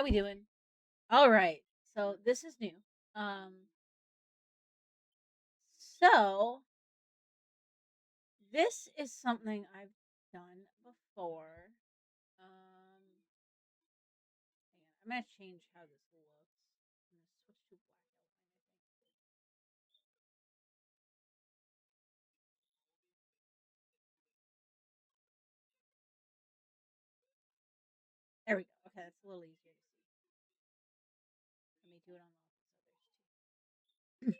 we doing? All right. So this is new. Um, so this is something I've done before. Hang on, I'm gonna change how this looks. I'm gonna switch to black outline. There we go. Okay, that's a little easier to see. Let me do it on all these others too.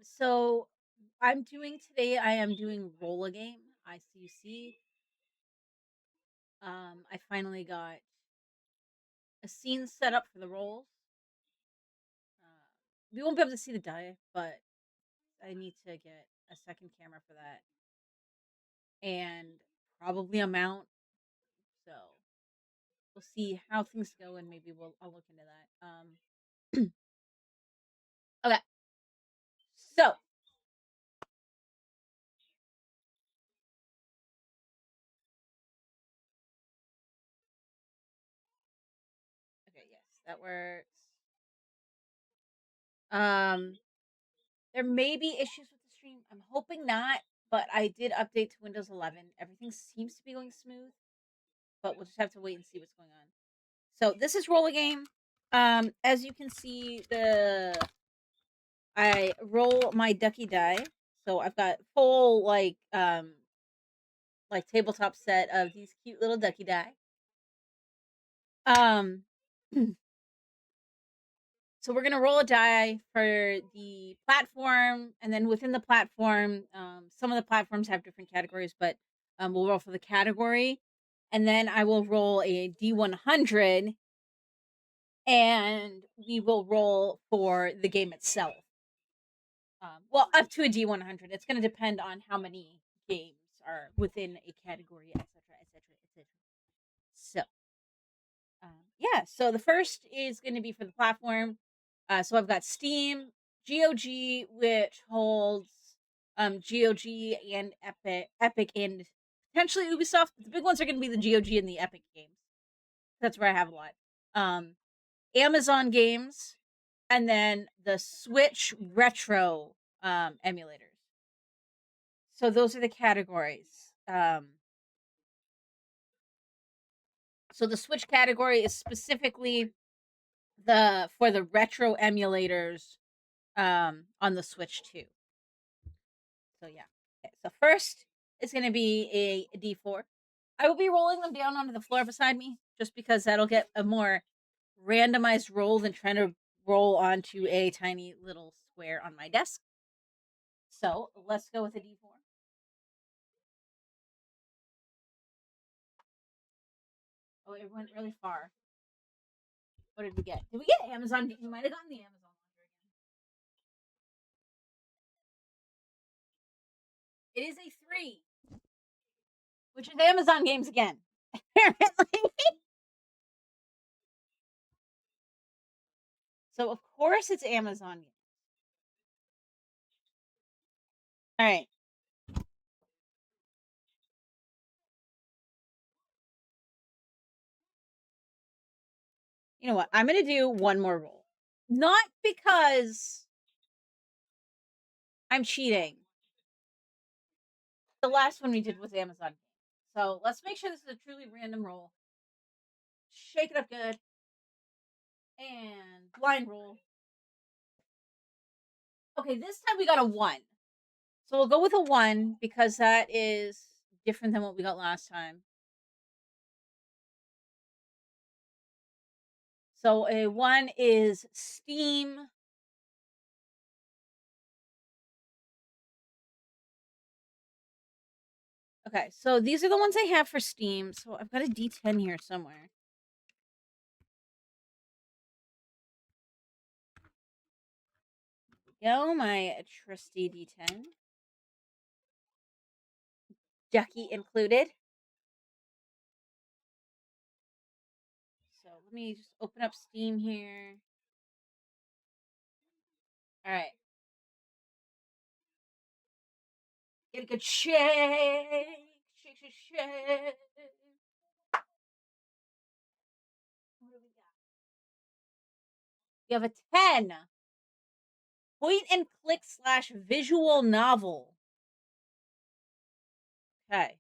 So I'm doing today. I am doing roll a game. ICUC. I finally got a scene set up for the rolls. We won't be able to see the die, but I need to get a second camera for that, and probably a mount. So we'll see how things go, and maybe I'll look into that. Okay, so okay, yes, that works. Um, there may be issues with the stream. I'm hoping not, but I did update to Windows 11. Everything seems to be going smooth, but we'll just have to wait and see what's going on. So this is roll a game. As you can see, I roll my ducky die. So I've got full like tabletop set of these cute little ducky die. Um so we're gonna roll a die for the platform, and then within the platform, some of the platforms have different categories, but we'll roll for the category, and then I will roll a D100, and we will roll for the game itself. Well, up to a D100. It's going to depend on how many games are within a category, etc., etc., etc. So, yeah. So the first is going to be for the platform. So I've got Steam, GOG, which holds GOG and Epic, and potentially Ubisoft. But the big ones are going to be the GOG and the Epic games. That's where I have a lot. Amazon games, and then the Switch retro emulators. So those are the categories. So the Switch category is specifically the for the retro emulators on the Switch too. So yeah. Okay, so first it's going to be a D4. I will be rolling them down onto the floor beside me just because that'll get a more randomized roll than trying to roll onto a tiny little square on my desk. So let's go with a D4. Oh, it went really far. What did we get? Did we get Amazon? We might have gotten the Amazon laundry again. It is a 3, which is Amazon games again. Apparently. So of course it's Amazon games. All right. You know what? I'm gonna do one more roll. Not because I'm cheating. The last one we did was Amazon. So let's make sure this is a truly random roll. Shake it up good. And blind roll. Okay, this time we got a 1. So we'll go with a 1 because that is different than what we got last time. So a 1 is Steam. Okay, so these are the ones I have for Steam. So I've got a D10 here somewhere. Go, my trusty D10. Ducky included. So let me just open up Steam here. All right. Get a good shake. Shake, shake, shake. What do we got? You have a 10. Point and click slash visual novel. Okay.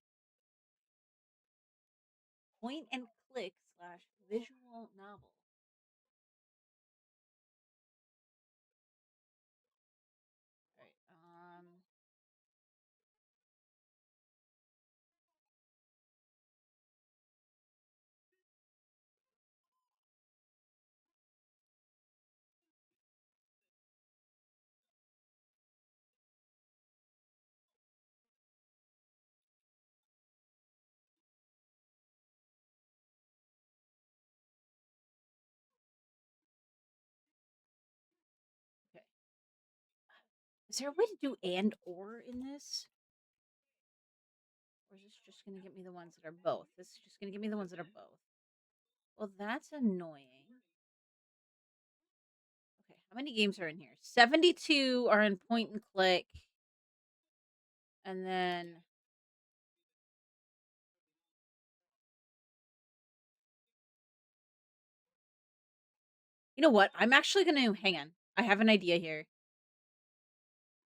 Point and click slash visual novel. All right. Okay. Is there a way to do and or in this? Or is this just going to get me the ones that are both? This is just going to give me the ones that are both. Well, that's annoying. Okay, how many games are in here? 72 are in point and click. And then you know what? I'm actually going to hang on. I have an idea here.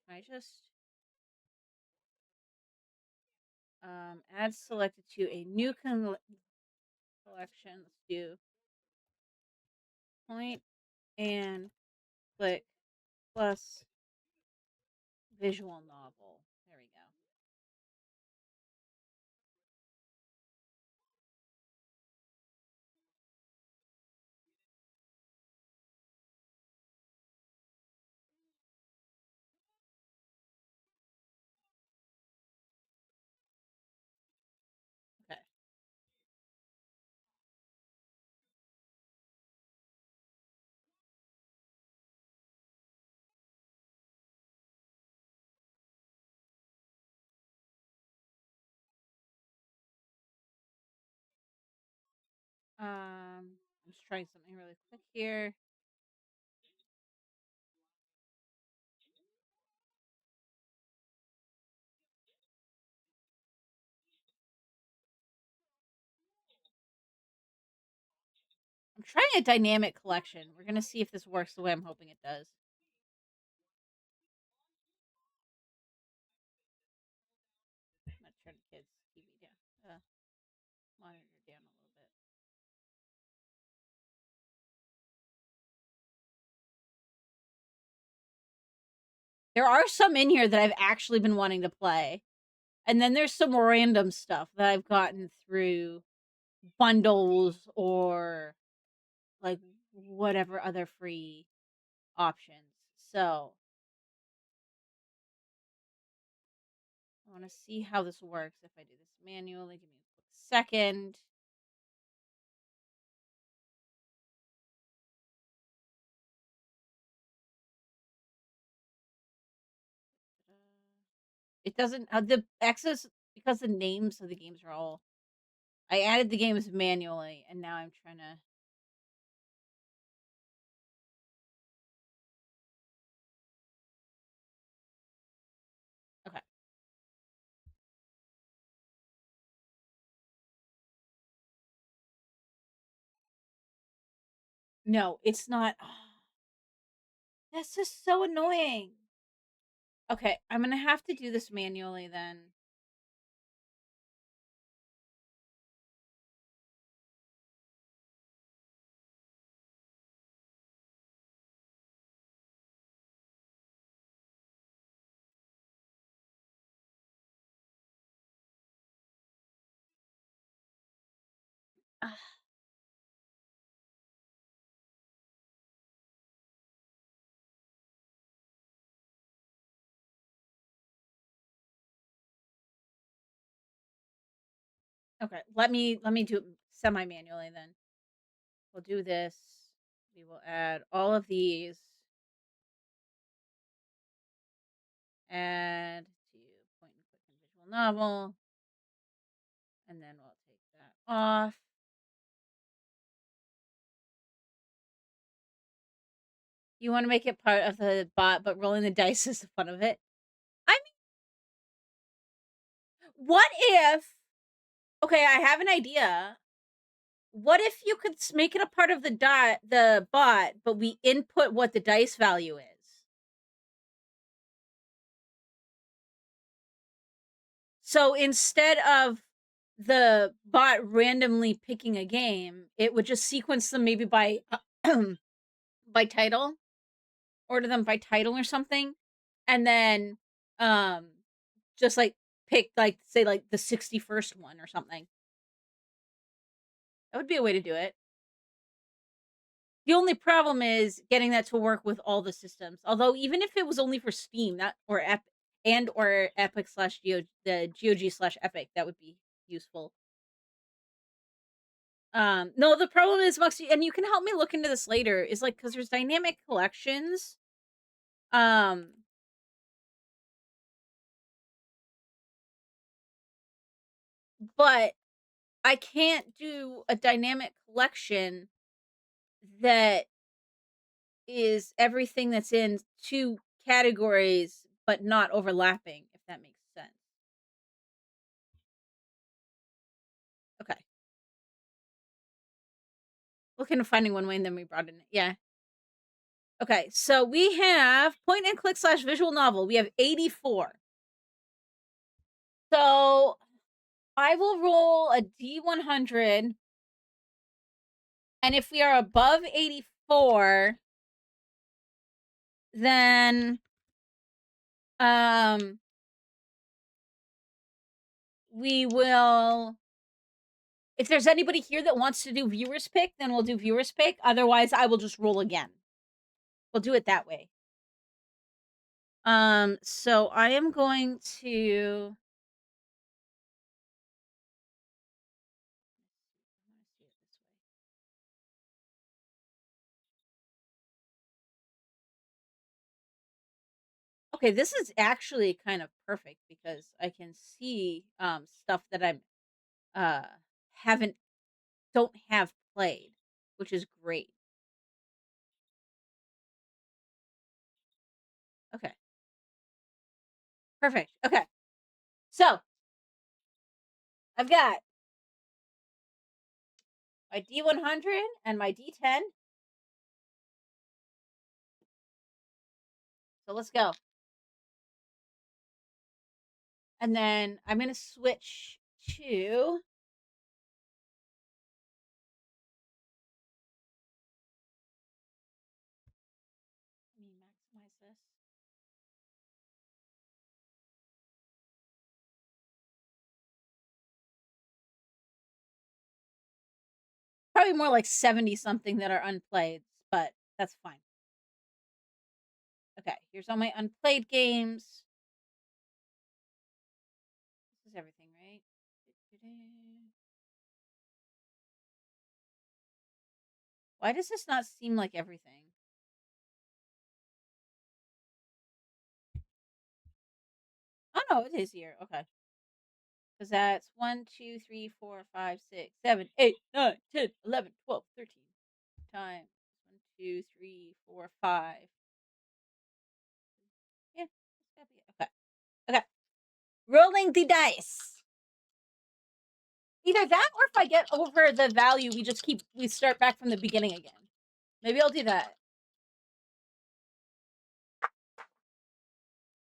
Can I just add selected to a new collection? Let's do point and click plus visual novel. There we go. Okay. I'm just trying something really quick here. I'm trying a dynamic collection. We're gonna see if this works the way I'm hoping it does. I'm gonna turn the kids' TV down, monitor down a little bit. There are some in here that I've actually been wanting to play, and then there's some random stuff that I've gotten through bundles or like whatever other free options. So I want to see how this works if I do this manually. Give me a quick second. It doesn't the X's because the names of the games are all. I added the games manually, and now I'm trying to. Okay. No, it's not. This is so annoying. Okay, I'm gonna have to do this manually then. Ah, okay, let me do it semi manually then. We'll do this. We will add all of these. Add to point and click and visual novel. And then we'll take that off. You want to make it part of the bot, but rolling the dice is the fun of it. I mean, What if? Okay, I have an idea. What if you could make it a part of the bot, but we input what the dice value is? So instead of the bot randomly picking a game, it would just sequence them maybe by by title, order them by title or something, and then just like pick like say like the 61st one or something. That would be a way to do it. The only problem is getting that to work with all the systems. Although even if it was only for Steam, that or Epic slash the GOG slash Epic, that would be useful. No, the problem is, Muxy, and you can help me look into this later, is like because there's dynamic collections. But I can't do a dynamic collection that is everything that's in two categories but not overlapping, if that makes sense. Okay. Look into finding one way and then we brought in it. Yeah. Okay, so we have point and click slash visual novel. We have 84. So I will roll a D100. And if we are above 84, then we will, if there's anybody here that wants to do viewers pick, then we'll do viewers pick. Otherwise, I will just roll again. We'll do it that way. So I am going to okay, this is actually kind of perfect because I can see stuff that I'm haven't don't have played, which is great. Okay. Perfect. Okay. So I've got my D100 and my D10. So let's go. And then I'm going to switch to let me maximize this. Probably more like 70 something that are unplayed, but that's fine. Okay, here's all my unplayed games. This is everything, right? Why does this not seem like everything? Oh no, it is here. Okay. Because that's 1, 2, 3, 4, 5, 6, 7, 8, 9, 10, 11, 12, 13 times 1, 2, 3, 4, 5. Yeah, okay. Okay. Rolling the dice. Either that or if I get over the value, we start back from the beginning again. Maybe I'll do that.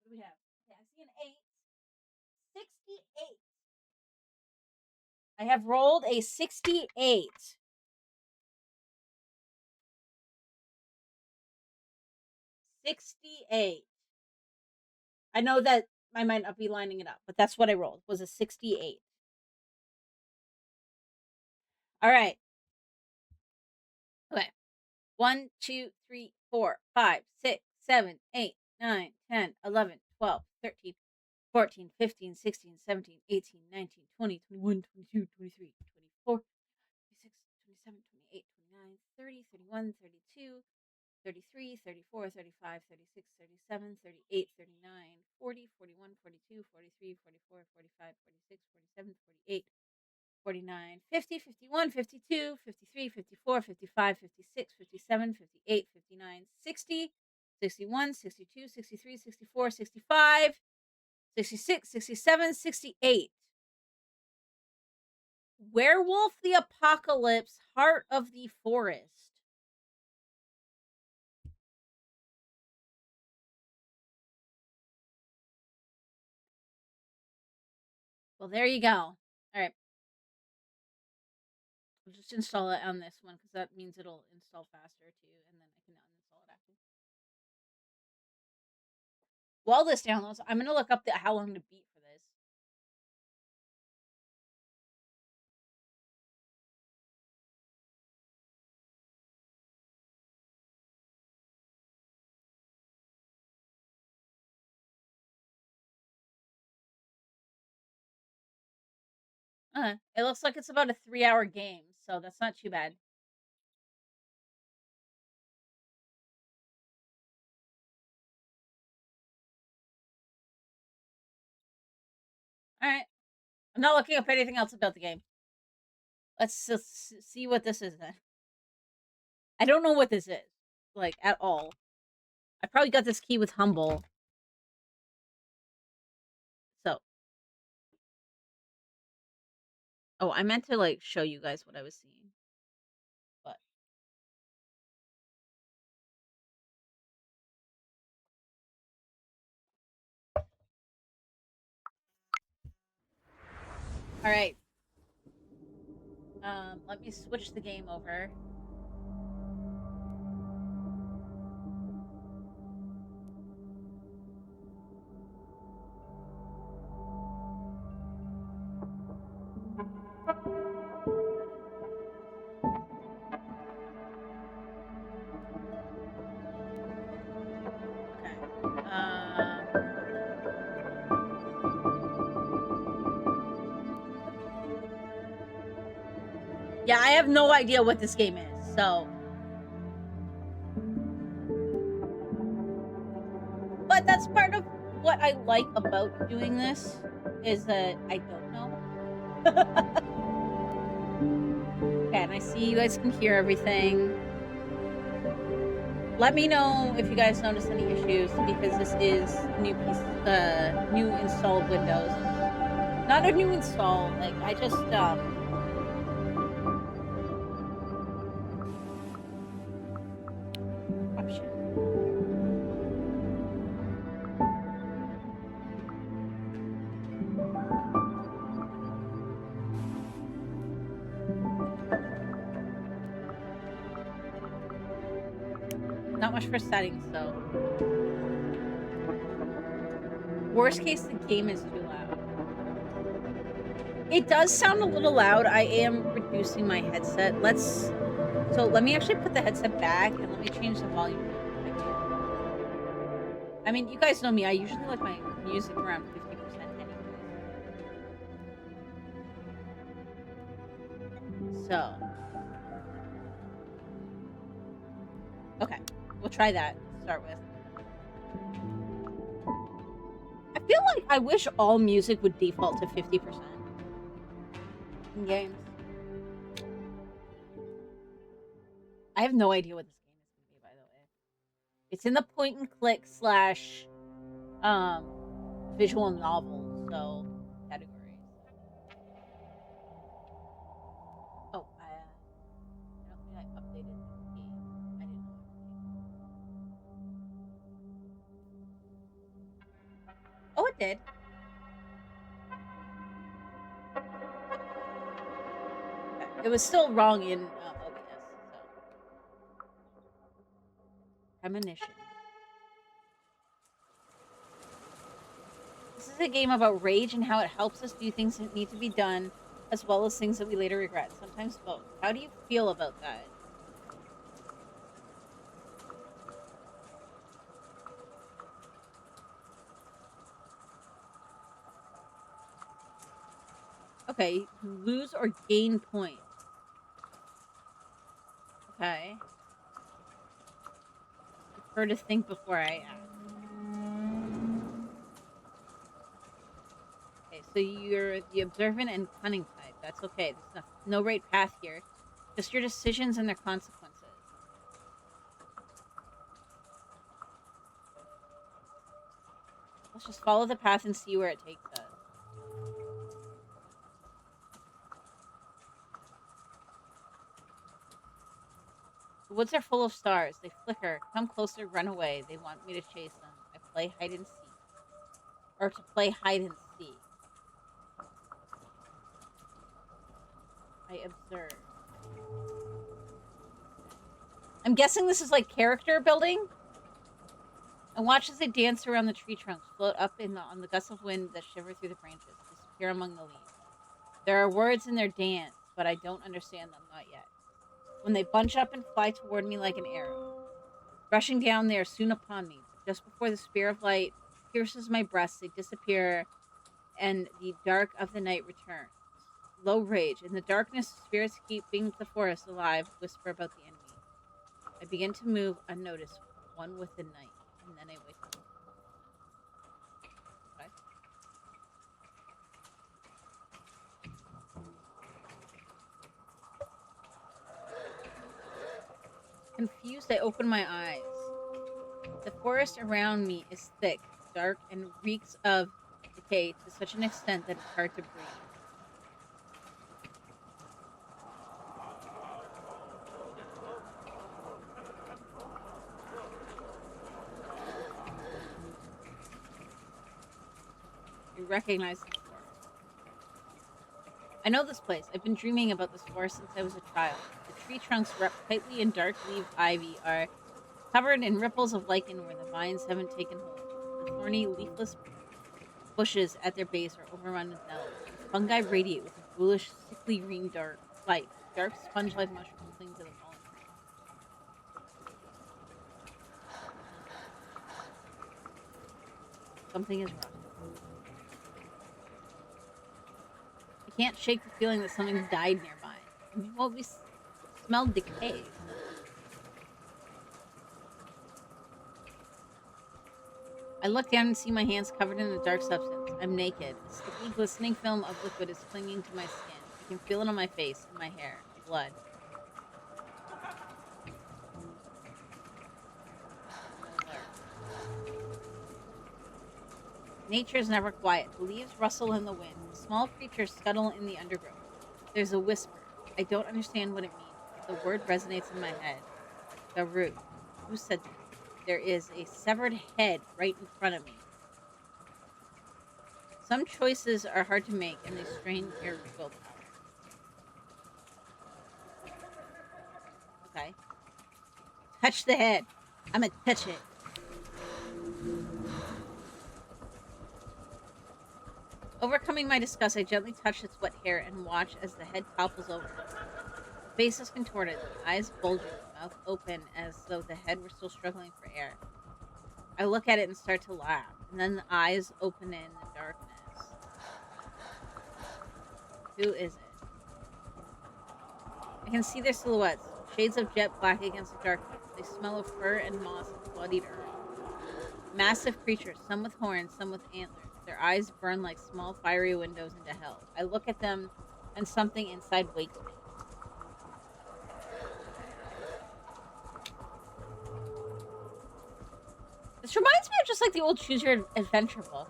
What do we have? Okay, I see an 8. 68. I have rolled a 68. 68. I know that I might not be lining it up, but that's what I rolled, was a 68. All right. Okay. 1, 2, 3, 4, 5, 6, 7, 8, 9, 10, 11, 12, 13, 14, 15, 16, 17, 18, 19, 20, 21, 22, 23, 24, 26, 27, 28, 29, 30, 31, 32, 33, 34, 35, 36, 37, 38, 39, 40, 41, 42, 43, 44, 45, 46, 47, 48, 49, 50, 51, 52, 53, 54, 55, 56, 57, 58, 59, 60, 61, 62, 63, 64, 65, 66, 67, 68. Werewolf the Apocalypse, Heart of the Forest. Well, there you go. All right. We'll just install it on this one because that means it'll install faster too, and then I can uninstall it after. While this downloads, I'm gonna look up how long to beat for this. It looks like it's about a 3-hour game, so that's not too bad. All right. I'm not looking up anything else about the game. Let's just see what this is then. I don't know what this is, like, at all. I probably got this key with Humble. So. Oh, I meant to, like, show you guys what I was seeing. But. Alright. Let me switch the game over. Okay. Yeah, I have no idea what this game is, so. But that's part of what I like about doing this, is that I don't know. Okay, and I see you guys can hear everything. Let me know if you guys notice any issues, because this is new installed Windows. Not a new install, like, I just, not much for settings, though. Worst case, the game is too loud. It does sound a little loud. I am reducing my headset. So let me actually put the headset back and let me change the volume. I mean, you guys know me. I usually like my music around 50% anyway. So. Okay. We'll try that to start with. I feel like I wish all music would default to 50% in games. I have no idea what this game is going to be, by the way. It's in the point and click / visual novel, so category. Oh, I don't think I updated the game. I didn't know. Oh, it did. Okay. It was still wrong in OBS. So. Premonition. This is a game about rage and how it helps us do things that need to be done, as well as things that we later regret. Sometimes both. How do you feel about that? Okay, lose or gain points. Okay. Prefer to think before I act. Okay, so you're the observant and cunning type. That's okay. There's no right path here. Just your decisions and their consequences. Let's just follow the path and see where it takes us. woods are full of stars. They flicker. Come closer, run away. They want me to chase them. I play hide and seek. Or to play hide and seek. I observe. I'm guessing this is like character building. I watch as they dance around the tree trunks, float up on the gusts of wind that shiver through the branches, disappear among the leaves. There are words in their dance, but I don't understand them, not yet. When they bunch up and fly toward me like an arrow. Rushing down, they are soon upon me. Just before the spear of light pierces my breast, they disappear, and the dark of the night returns. Low rage. In the darkness, spirits keeping the forest alive whisper about the enemy. I begin to move unnoticed, one with the night, and then I wake up. Okay. Confused, I open my eyes. The forest around me is thick, dark, and reeks of decay to such an extent that it's hard to breathe. I recognize this forest. I know this place. I've been dreaming about this forest since I was a child. The tree trunks wrapped tightly in dark-leaved ivy are covered in ripples of lichen where the vines haven't taken hold. The thorny, leafless bushes at their base are overrun with nettles. The fungi radiate with a bluish, sickly green light. Dark sponge-like mushrooms cling to the fallen trees. Something is wrong. I can't shake the feeling that something's died nearby. I mean, well, we smelled decay. I look down and see my hands covered in a dark substance. I'm naked. A sticky, glistening film of liquid is clinging to my skin. I can feel it on my face, in my hair. Blood. Nature is never quiet. The leaves rustle in the wind. Small creatures scuttle in the undergrowth. There's a whisper. I don't understand what it means. The word resonates in my head. The root. Who said that? There is a severed head right in front of me. Some choices are hard to make, and they strain your willpower. Okay. Touch the head. I'm gonna touch it. Overcoming my disgust, I gently touch its wet hair and watch as the head topples over. The face is contorted, the eyes bulging, the mouth open as though the head were still struggling for air. I look at it and start to laugh, and then the eyes open in the darkness. Who is it? I can see their silhouettes, shades of jet black against the darkness. They smell of fur and moss and bloodied earth. Massive creatures, some with horns, some with antlers. Their eyes burn like small fiery windows into hell. I look at them, and something inside wakes me. This reminds me of just like the old Choose Your Adventure book.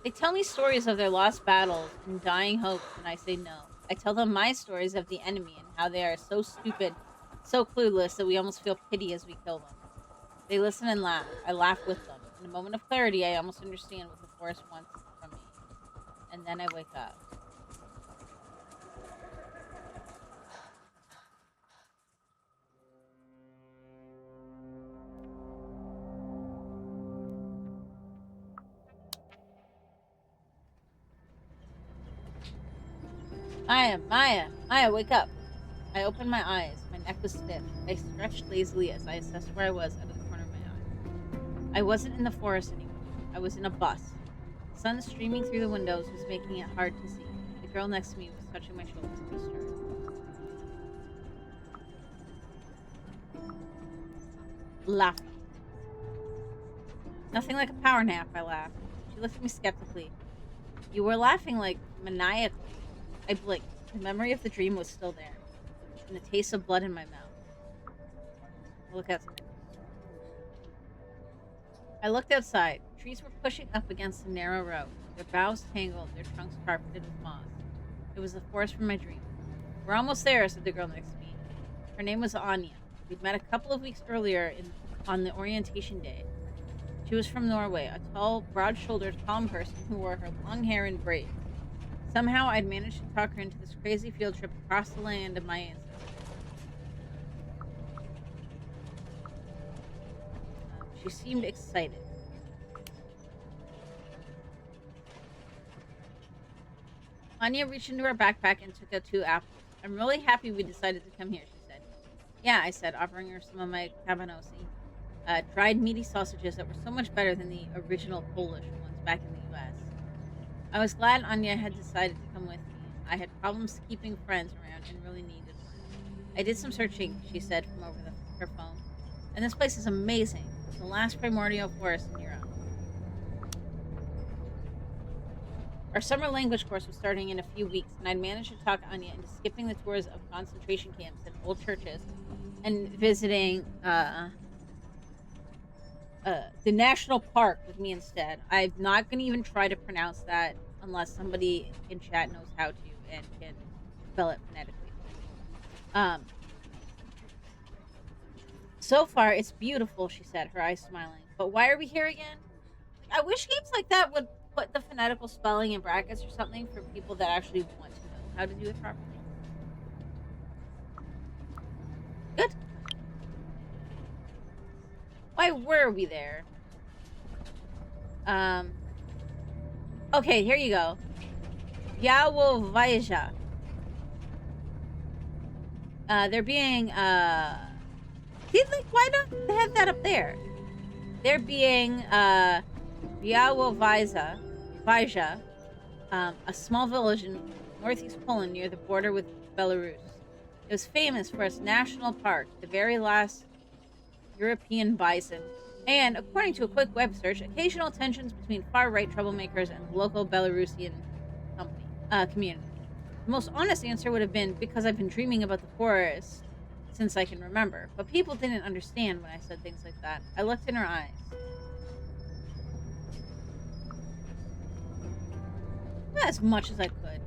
They tell me stories of their lost battles and dying hopes, and I say no. I tell them my stories of the enemy and how they are so stupid, so clueless that we almost feel pity as we kill them. They listen and laugh. I laugh with them. In a moment of clarity, I almost understand what the forest wants from me. And then I wake up. Maya, wake up. I opened my eyes. My neck was stiff. I stretched lazily as I assessed where I was out of the corner of my eye. I wasn't in the forest anymore. I was in a bus. The sun streaming through the windows was making it hard to see. The girl next to me was touching my shoulders in distress. Laughing. Nothing like a power nap, I laughed. She looked at me skeptically. You were laughing like maniacally. I blinked. The memory of the dream was still there, and the taste of blood in my mouth. Look outside. I looked outside. Trees were pushing up against the narrow road, their boughs tangled, their trunks carpeted with moss. It was the forest from my dream. We're almost there, said the girl next to me. Her name was Anya. We'd met a couple of weeks earlier on the orientation day. She was from Norway, a tall, broad-shouldered, calm person who wore her long hair in braids. Somehow I'd managed to talk her into this crazy field trip across the land of my ancestors. She seemed excited. Anya reached into her backpack and took out 2 apples. I'm really happy we decided to come here, she said. Yeah, I said, offering her some of my cabanossi. Dried meaty sausages that were so much better than the original Polish ones back in the US. I was glad Anya had decided to come with me. I had problems keeping friends around and really needed one. I did some searching, she said from over her phone. And this place is amazing. It's the last primordial forest in Europe. Our summer language course was starting in a few weeks, and I'd managed to talk Anya into skipping the tours of concentration camps and old churches and visiting the national park with me instead. I'm not going to even try to pronounce that unless somebody in chat knows how to and can spell it phonetically. So far, it's beautiful, she said, her eyes smiling. But why are we here again? I wish games like that would put the phonetical spelling in brackets or something for people that actually want to know how to do it properly. Good. Why were we there? Okay, here you go. Yawovaja. They're being, see, like, why don't they have that up there? They're being, Yawovaja, a small village in northeast Poland near the border with Belarus. It was famous for its national park, the very last European bison, and, according to a quick web search, occasional tensions between far-right troublemakers and the local Belarusian community. The most honest answer would have been because I've been dreaming about the forest since I can remember. But people didn't understand when I said things like that. I looked in her eyes. Not as much as I could.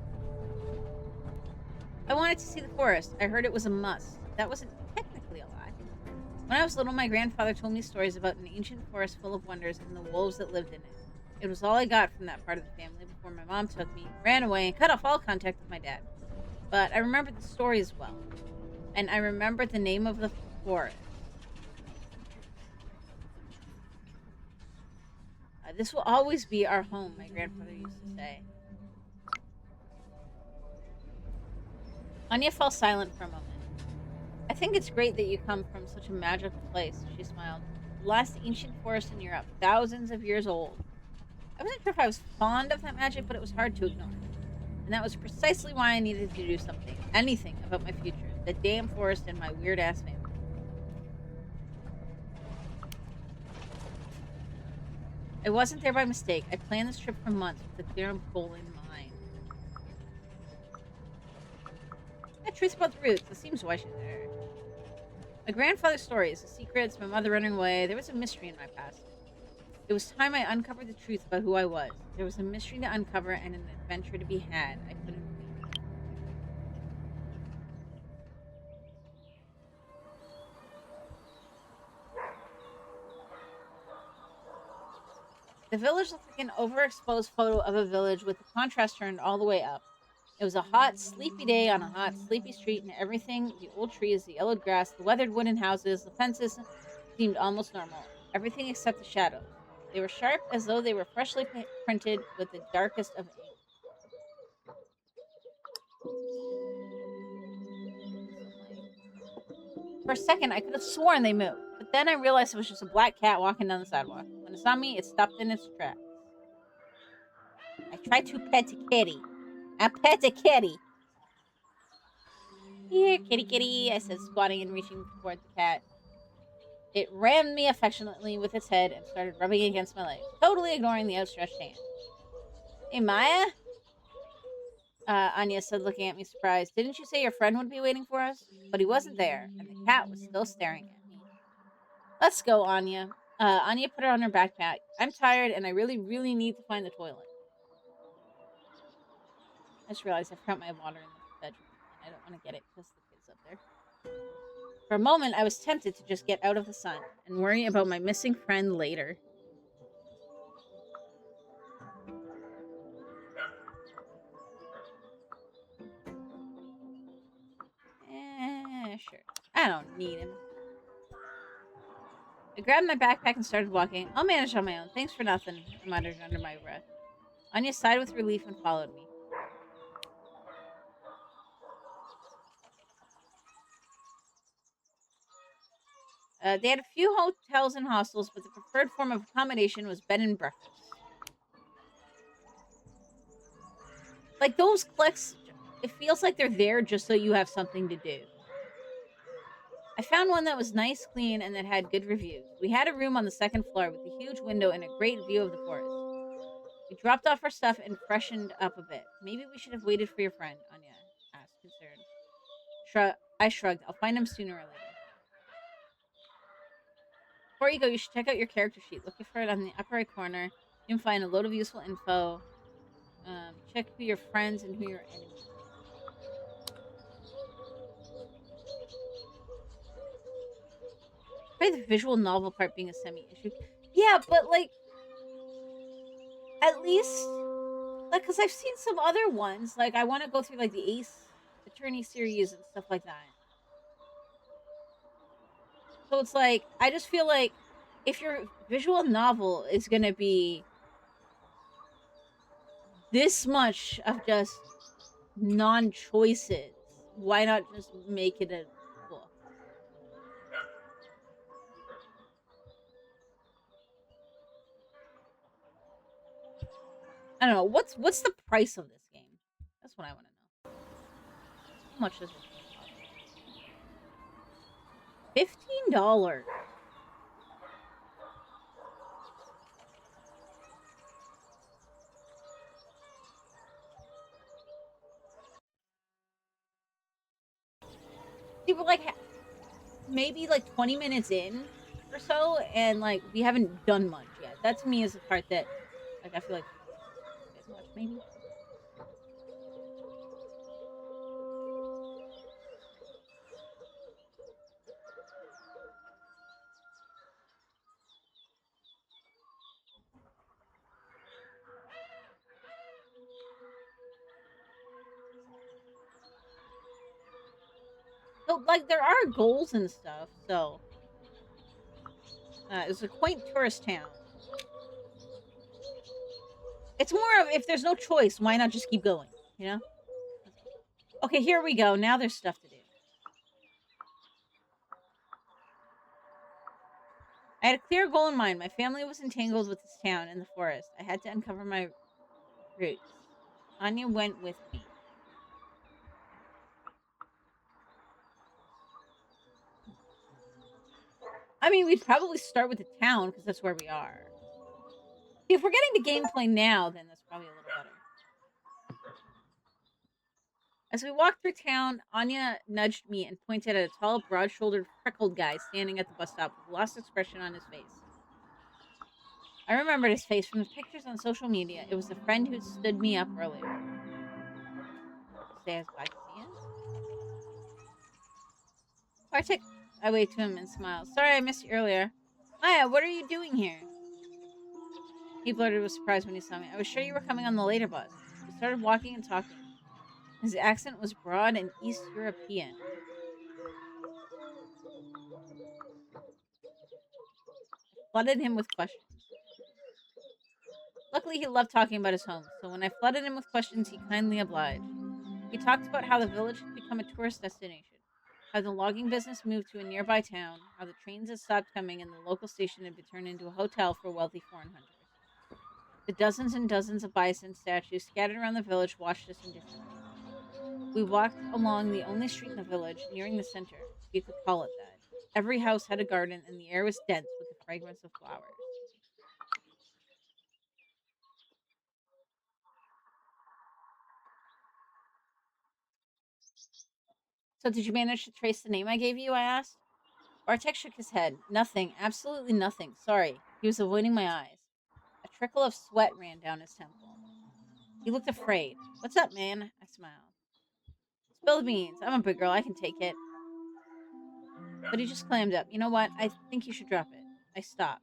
I wanted to see the forest. I heard it was a must. That wasn't technically a lie. When I was little, my grandfather told me stories about an ancient forest full of wonders and the wolves that lived in it. It was all I got from that part of the family before my mom took me, ran away, and cut off all contact with my dad. But I remembered the stories well. And I remembered the name of the forest. This will always be our home, my grandfather used to say. Anya fell silent for a moment. I think it's great that you come from such a magical place, she smiled. The last ancient forest in Europe, thousands of years old. I wasn't sure if I was fond of that magic, but it was hard to ignore. And that was precisely why I needed to do something, anything about my future, the damn forest and my weird-ass family. I wasn't there by mistake. I planned this trip for months with a clear goal in mind. The truth about the roots, it seems why she's there. My grandfather's stories, the secrets, my mother running away, there was a mystery in my past. It was time I uncovered the truth about who I was. There was a mystery to uncover and an adventure to be had. I couldn't wait. The village looked like an overexposed photo of a village with the contrast turned all the way up. It was a hot, sleepy day on a hot, sleepy street, and everything, the old trees, the yellowed grass, the weathered wooden houses, the fences, seemed almost normal. Everything except the shadows. They were sharp as though they were freshly printed with the darkest of ink. For a second, I could have sworn they moved, but then I realized it was just a black cat walking down the sidewalk. When it saw me, it stopped in its tracks. I tried to pet a kitty. I pet a kitty. Here, kitty, kitty, I said, squatting and reaching toward the cat. It rammed me affectionately with its head and started rubbing against my leg, totally ignoring the outstretched hand. Hey, Maya? Anya said, looking at me surprised. Didn't you say your friend would be waiting for us? But he wasn't there, and the cat was still staring at me. Let's go, Anya. Anya put it on her backpack. I'm tired, and I really, really need to find the toilet. I just realized I forgot my water in the bedroom, and I don't want to get it because the kid's up there. For a moment, I was tempted to just get out of the sun and worry about my missing friend later. Sure. I don't need him. I grabbed my backpack and started walking. I'll manage on my own. Thanks for nothing, I muttered under my breath. Anya sighed with relief and followed me. They had a few hotels and hostels, but the preferred form of accommodation was bed and breakfast. Like those clicks, it feels like they're there just so you have something to do. I found one that was nice, clean, and that had good reviews. We had a room on the second floor with a huge window and a great view of the forest. We dropped off our stuff and freshened up a bit. Maybe we should have waited for your friend, Anya asked, concerned. I shrugged. I'll find him sooner or later. Before you go, you should check out your character sheet. Look for it on the upper right corner. You can find a load of useful info. Check who your friends and who your enemies are. Probably the visual novel part being a semi-issue. Yeah, but like, at least, like, because I've seen some other ones. Like, I want to go through like the Ace Attorney series and stuff like that. So it's like, I just feel like if your visual novel is going to be this much of just non-choices, why not just make it a book? I don't know. What's the price of this game? That's what I want to know. How much does this game cost? $15. People like maybe like 20 minutes in or so, and like we haven't done much yet. That to me is the part that like I feel like a bit much maybe. So like there are goals and stuff. So it's a quaint tourist town. It's more of if there's no choice, why not just keep going? You know. Okay, here we go. Now there's stuff to do. I had a clear goal in mind. My family was entangled with this town and the forest. I had to uncover my roots. Anya went with me. I mean, we'd probably start with the town because that's where we are. If we're getting the gameplay now, then that's probably a little better. As we walked through town, Anya nudged me and pointed at a tall, broad-shouldered, freckled guy standing at the bus stop with a lost expression on his face. I remembered his face from the pictures on social media. It was the friend who stood me up earlier. Say I was glad to see him. Bartek, I waved to him and smiled. Sorry I missed you earlier. Maya, what are you doing here? He blurted with surprise when he saw me. I was sure you were coming on the later bus. We started walking and talking. His accent was broad and East European. I flooded him with questions. Luckily, he loved talking about his home, so when I flooded him with questions, he kindly obliged. We talked about how the village had become a tourist destination, how the logging business moved to a nearby town, how the trains had stopped coming, and the local station had been turned into a hotel for wealthy foreign hunters. The dozens and dozens of bison statues scattered around the village watched us indifferently. We walked along the only street in the village, nearing the center, if you could call it that. Every house had a garden, and the air was dense with the fragrance of flowers. So, did you manage to trace the name I gave you? I asked. Bartek shook his head. Nothing, absolutely nothing. Sorry. He was avoiding my eyes. A trickle of sweat ran down his temple. He looked afraid. What's up, man? I smiled. Spill the beans. I'm a big girl. I can take it. But he just clammed up. You know what? I think you should drop it. I stopped.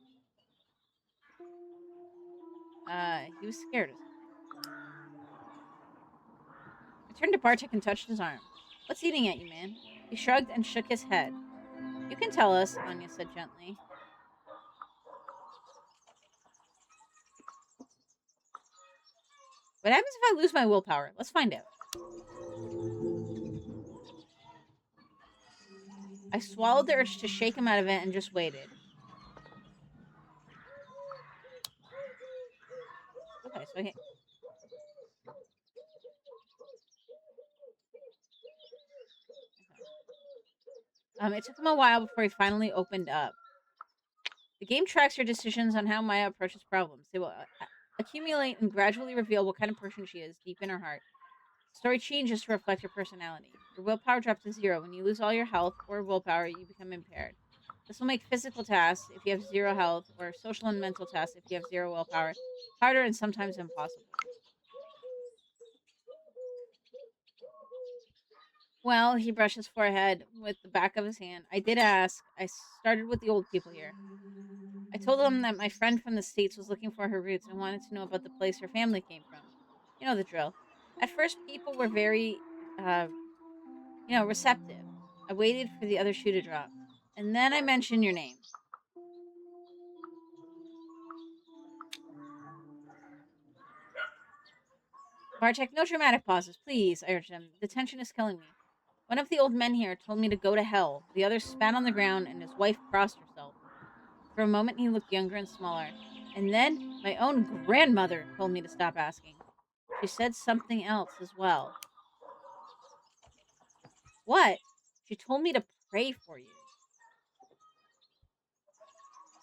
He was scared of something. I turned to Bartek and touched his arm. What's eating at you, man? He shrugged and shook his head. You can tell us, Anya said gently. What happens if I lose my willpower? Let's find out. I swallowed the urge to shake him out of it and just waited. Okay, so it took him a while before he finally opened up. The game tracks your decisions on how Maya approaches problems. They will accumulate and gradually reveal what kind of person she is deep in her heart. The story changes to reflect your personality. Your willpower drops to 0. When you lose all your health or willpower, you become impaired. This will make physical tasks, if you have 0 health, or social and mental tasks, if you have 0 willpower, harder and sometimes impossible. Well, he brushed his forehead with the back of his hand. I did ask. I started with the old people here. I told them that my friend from the States was looking for her roots and wanted to know about the place her family came from. You know the drill. At first, people were very, uh, receptive. I waited for the other shoe to drop. And then I mentioned your name. Bartek, no dramatic pauses, please, I urged him. The tension is killing me. One of the old men here told me to go to hell. The other spat on the ground, and his wife crossed herself. For a moment, he looked younger and smaller. And then my own grandmother told me to stop asking. She said something else as well. What? She told me to pray for you.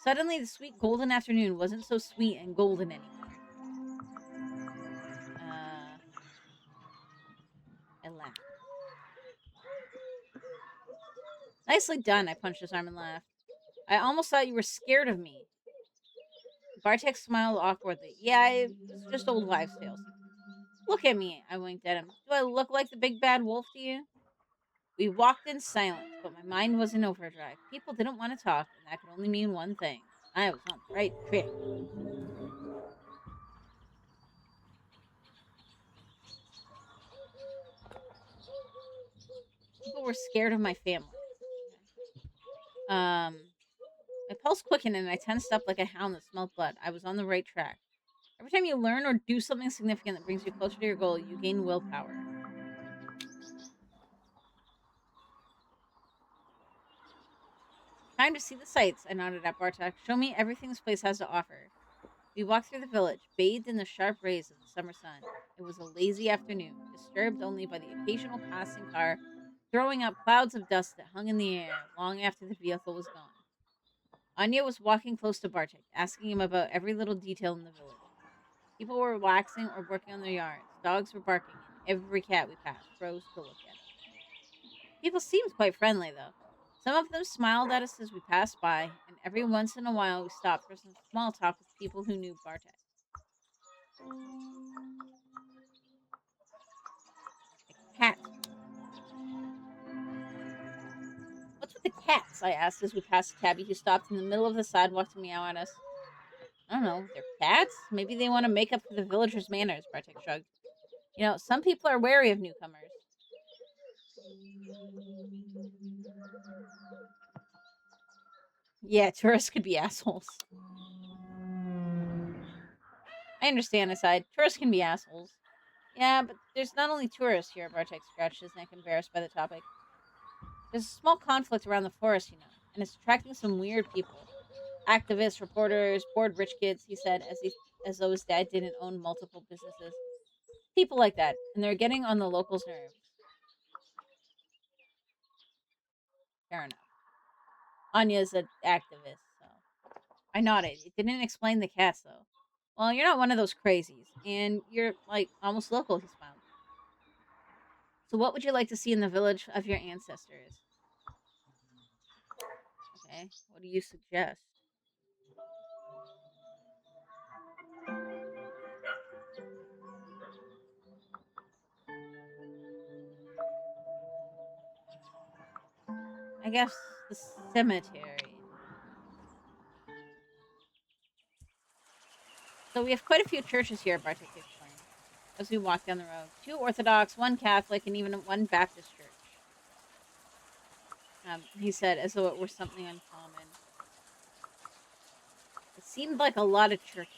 Suddenly, the sweet golden afternoon wasn't so sweet and golden anymore. I laughed. Nicely done, I punched his arm and laughed. I almost thought you were scared of me. Bartek smiled awkwardly. Yeah, it was just old wives' tales. Look at me, I winked at him. Do I look like the big bad wolf to you? We walked in silence, but my mind was in overdrive. People didn't want to talk, and that could only mean one thing. I was on the right trail. People were scared of my family. My pulse quickened and I tensed up like a hound that smelled blood. I was on the right track. Every time you learn or do something significant that brings you closer to your goal, you gain willpower. Time to see the sights, I nodded at Bartek. Show me everything this place has to offer. We walked through the village, bathed in the sharp rays of the summer sun. It was a lazy afternoon, disturbed only by the occasional passing car, throwing up clouds of dust that hung in the air long after the vehicle was gone. Anya was walking close to Bartek, asking him about every little detail in the village. People were waxing or working on their yards. Dogs were barking, and every cat we passed froze to look at us. People seemed quite friendly, though. Some of them smiled at us as we passed by, and every once in a while we stopped for some small talk with people who knew Bartek. The cats. What's with the cats? I asked as we passed Tabby, who stopped in the middle of the sidewalk to meow at us. I don't know. They're cats? Maybe they want to make up for the villagers' manners, Bartek shrugged. You know, some people are wary of newcomers. Yeah, tourists could be assholes. I understand, I sighed. Tourists can be assholes. Yeah, but there's not only tourists here, Bartek scratched his neck, embarrassed by the topic. There's a small conflict around the forest, and it's attracting some weird people. Activists, reporters, bored rich kids, he said, as though his dad didn't own multiple businesses. People like that, and they're getting on the locals' nerves. Fair enough. Anya's an activist, so. I nodded. It didn't explain the cats, though. Well, you're not one of those crazies, and you're, like, almost local, he smiled. So what would you like to see in the village of your ancestors? Okay, what do you suggest? I guess the cemetery. So we have quite a few churches here, Bartek explained, as we walked down the road. 2 Orthodox, 1 Catholic, and even 1 Baptist church. He said, as though it were something uncommon. It seemed like a lot of churches.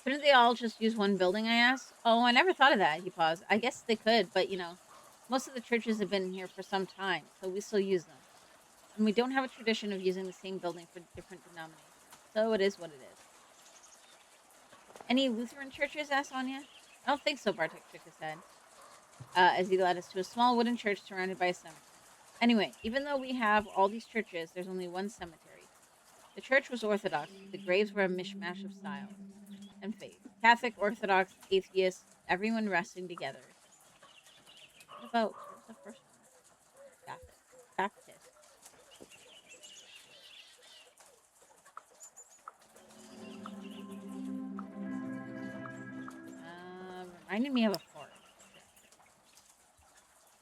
Couldn't they all just use one building, I asked? Oh, I never thought of that, he paused. I guess they could, but, most of the churches have been here for some time, so we still use them. And we don't have a tradition of using the same building for different denominations. So it is what it is. Any Lutheran churches? Asked Anya. I don't think so, Bartek shook his head, as he led us to a small wooden church surrounded by a cemetery. Anyway, even though we have all these churches, there's only one cemetery. The church was Orthodox, but the graves were a mishmash of styles and faith. Catholic, Orthodox, atheist, everyone resting together. What was the first one? Catholic. Baptist. Reminded me of a forest.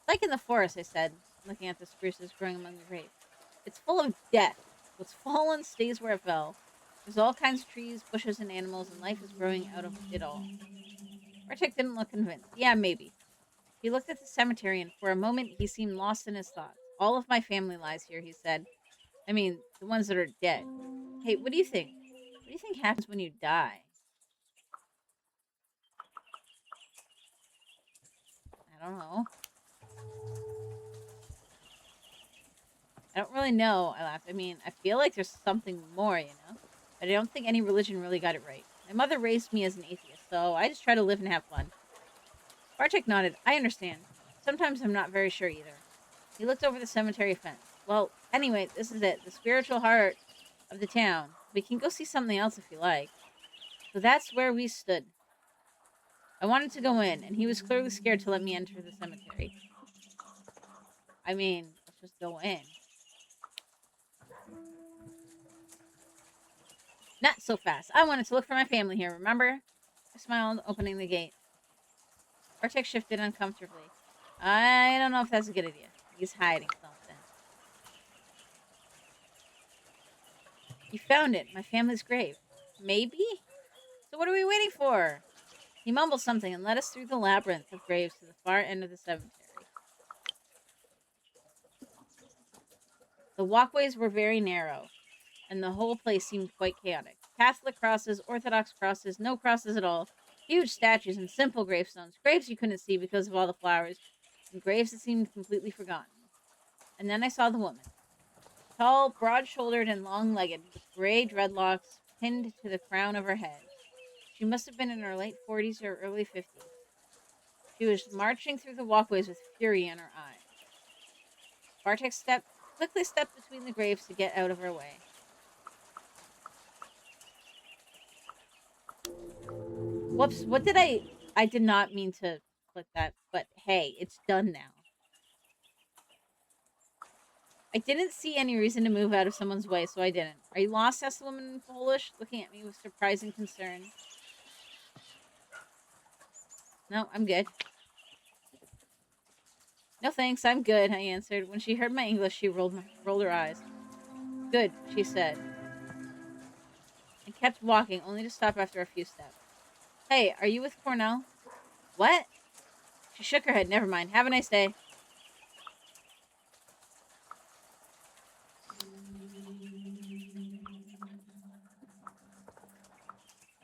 Like in the forest, I said, looking at the spruces growing among the graves. It's full of death. What's fallen stays where it fell. There's all kinds of trees, bushes, and animals, and life is growing out of it all. Bartek didn't look convinced. Yeah, maybe. He looked at the cemetery, and for a moment he seemed lost in his thoughts. All of my family lies here, he said. I mean, the ones that are dead. Hey, what do you think? What do you think happens when you die? I don't know. I don't really know, I laughed. I mean, I feel like there's something more, But I don't think any religion really got it right. My mother raised me as an atheist, so I just try to live and have fun. Bartek nodded. I understand. Sometimes I'm not very sure either. He looked over the cemetery fence. Well, anyway, this is it. The spiritual heart of the town. We can go see something else if you like. So that's where we stood. I wanted to go in, and he was clearly scared to let me enter the cemetery. I mean, let's just go in. Not so fast. I wanted to look for my family here, remember? I smiled, opening the gate. Bartek shifted uncomfortably. I don't know if that's a good idea. He's hiding something. You found it. My family's grave. Maybe? So what are we waiting for? He mumbled something and led us through the labyrinth of graves to the far end of the cemetery. The walkways were very narrow, and the whole place seemed quite chaotic. Catholic crosses, Orthodox crosses, no crosses at all, huge statues and simple gravestones, graves you couldn't see because of all the flowers, and graves that seemed completely forgotten. And then I saw the woman. Tall, broad-shouldered, and long-legged, with gray dreadlocks pinned to the crown of her head. She must have been in her late 40s or early 50s. She was marching through the walkways with fury in her eyes. Bartek quickly stepped between the graves to get out of her way. Whoops, what did I did not mean to click that, but hey, it's done now. I didn't see any reason to move out of someone's way, so I didn't. Are you lost? Asked the woman in Polish, looking at me with surprising concern. No, I'm good. No thanks, I'm good, I answered. When she heard my English, she rolled her eyes. Good, she said, and kept walking, only to stop after a few steps. Hey, are you with Cornell? What? She shook her head. Never mind. Have a nice day.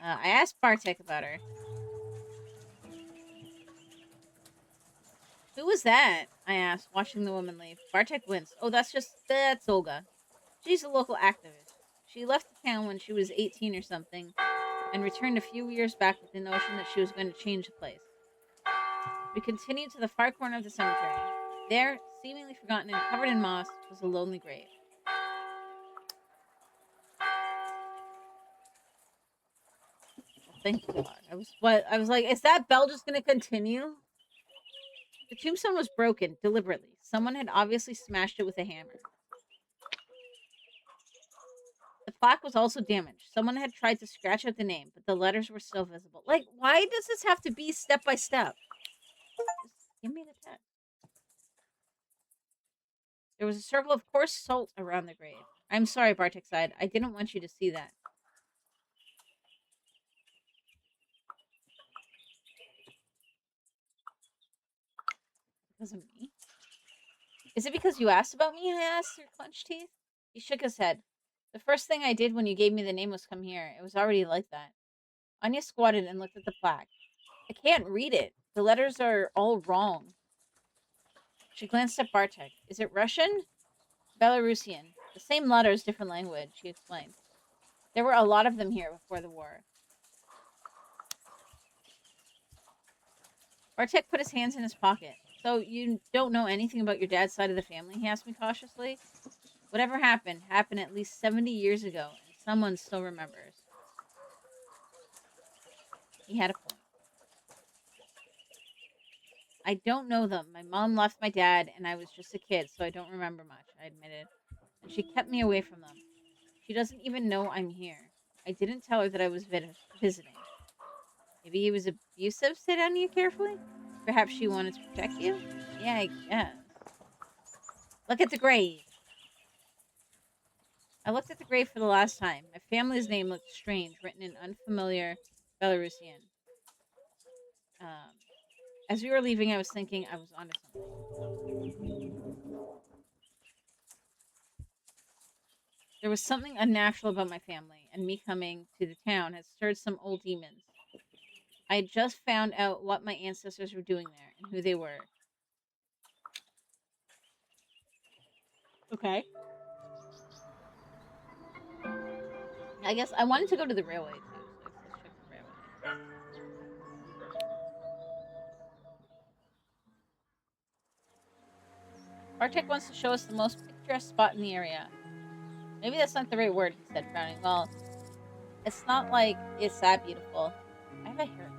I asked Bartek about her. Who was that? I asked, watching the woman leave. Bartek winced. Oh, that's Olga. She's a local activist. She left the town when she was 18 or something, and returned a few years back with the notion that she was going to change the place. We continued to the far corner of the cemetery. There, seemingly forgotten and covered in moss, was a lonely grave. Well, thank God. I was like, is that bell just going to continue? The tombstone was broken, deliberately. Someone had obviously smashed it with a hammer. The plaque was also damaged. Someone had tried to scratch out the name, but the letters were still visible. Like, why does this have to be step by step? Just give me the text. There was a circle of coarse salt around the grave. I'm sorry, Bartek sighed. I didn't want you to see that. Because of me? Is it because you asked about me? I asked through clenched teeth. He shook his head. The first thing I did when you gave me the name was come here. It was already like that. Anya squatted and looked at the plaque. I can't read it. The letters are all wrong. She glanced at Bartek. Is it Russian? Belarusian. The same letters, different language, she explained. There were a lot of them here before the war. Bartek put his hands in his pocket. So you don't know anything about your dad's side of the family? He asked me cautiously. Whatever happened at least 70 years ago, and someone still remembers. He had a point. I don't know them. My mom left my dad, and I was just a kid, so I don't remember much, I admitted. And she kept me away from them. She doesn't even know I'm here. I didn't tell her that I was visiting. Maybe he was abusive, said Anya carefully. Perhaps she wanted to protect you? Yeah, I guess. Look at the grave. I looked at the grave for the last time. My family's name looked strange, written in unfamiliar Belarusian. As we were leaving, I was thinking I was onto something. There was something unnatural about my family, and me coming to the town had stirred some old demons. I had just found out what my ancestors were doing there and who they were. Okay. I guess I wanted to go to the railway too, so let's check the railway. Bartek wants to show us the most picturesque spot in the area. Maybe that's not the right word, he said, frowning. Well, it's not like it's that beautiful. I have a hair.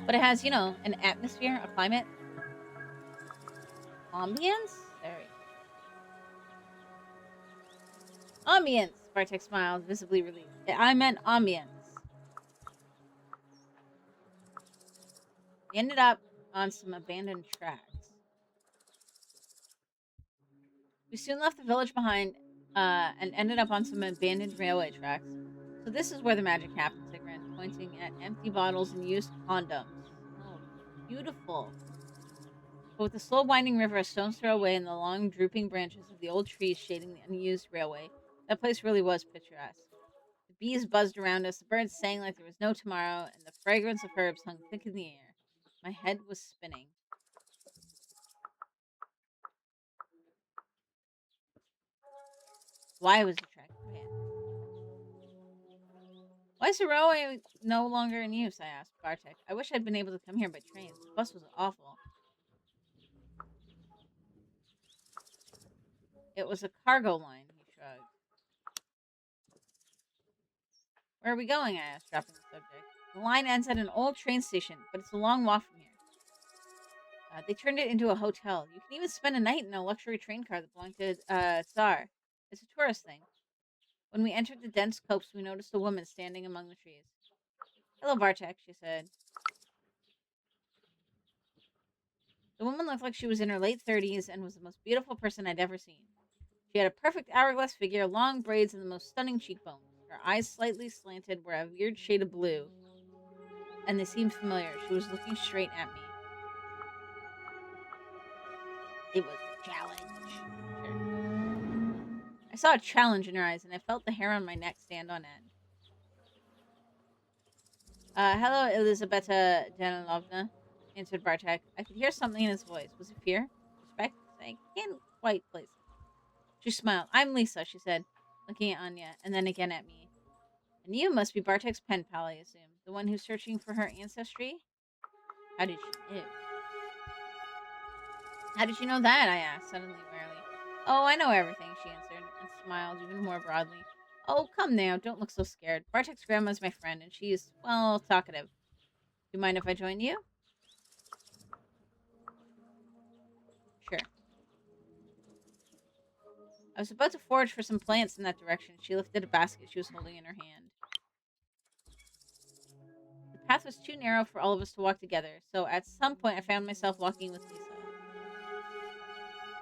But it has, an atmosphere, a climate. Ambience? There we go. Ambience, Bartek smiled, visibly relieved. I meant ambience. We ended up on some abandoned tracks. We soon left the village behind and ended up on some abandoned railway tracks. So this is where the magic happens, I grinned, pointing at empty bottles and used condoms. Oh, beautiful. But with the slow winding river a stone's throw away and the long drooping branches of the old trees shading the unused railway, that place really was picturesque. The bees buzzed around us, the birds sang like there was no tomorrow, and the fragrance of herbs hung thick in the air. My head was spinning. Why was the track banned? Why is the railway no longer in use? I asked Bartek. I wish I'd been able to come here by train. The bus was awful. It was a cargo line, he shrugged. Where are we going? I asked, dropping the subject. The line ends at an old train station, but it's a long walk from here. They turned it into a hotel. You can even spend a night in a luxury train car that belonged to Tsar. It's a tourist thing. When we entered the dense copse, we noticed a woman standing among the trees. Hello, Bartek, she said. The woman looked like she was in her late 30s and was the most beautiful person I'd ever seen. She had a perfect hourglass figure, long braids, and the most stunning cheekbones. Her eyes, slightly slanted, were a weird shade of blue, and they seemed familiar. She was looking straight at me. It was a challenge. Sure. I saw a challenge in her eyes, and I felt the hair on my neck stand on end. Hello, Elizabeta Danilovna, answered Bartek. I could hear something in his voice. Was it fear? Respect? I can't quite place it. She smiled. I'm Lisa, she said, looking at Anya, and then again at me. And you must be Bartek's pen pal, I assume. The one who's searching for her ancestry? How did she know? How did you know that? I asked, suddenly wearily. Oh, I know everything, she answered, and smiled even more broadly. Oh, come now, don't look so scared. Bartek's grandma's my friend, and she's, well, talkative. Do you mind if I join you? Sure. I was about to forage for some plants in that direction. She lifted a basket she was holding in her hand. The path was too narrow for all of us to walk together, so at some point I found myself walking with Lisa.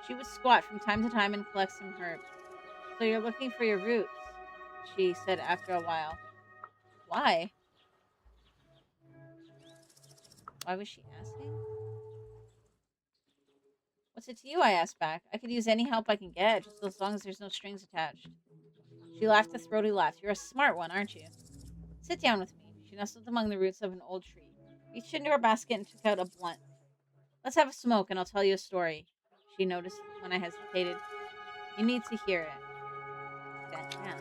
She would squat from time to time and collect some herbs. So you're looking for your roots, she said after a while. Why? Why was she asking? What's it to you? I asked back. I could use any help I can get, just as long as there's no strings attached. She laughed a throaty laugh. You're a smart one, aren't you? Sit down with me. She nestled among the roots of an old tree, reached into her basket and took out a blunt. Let's have a smoke and I'll tell you a story. She noticed when I hesitated. You need to hear it. Sat down.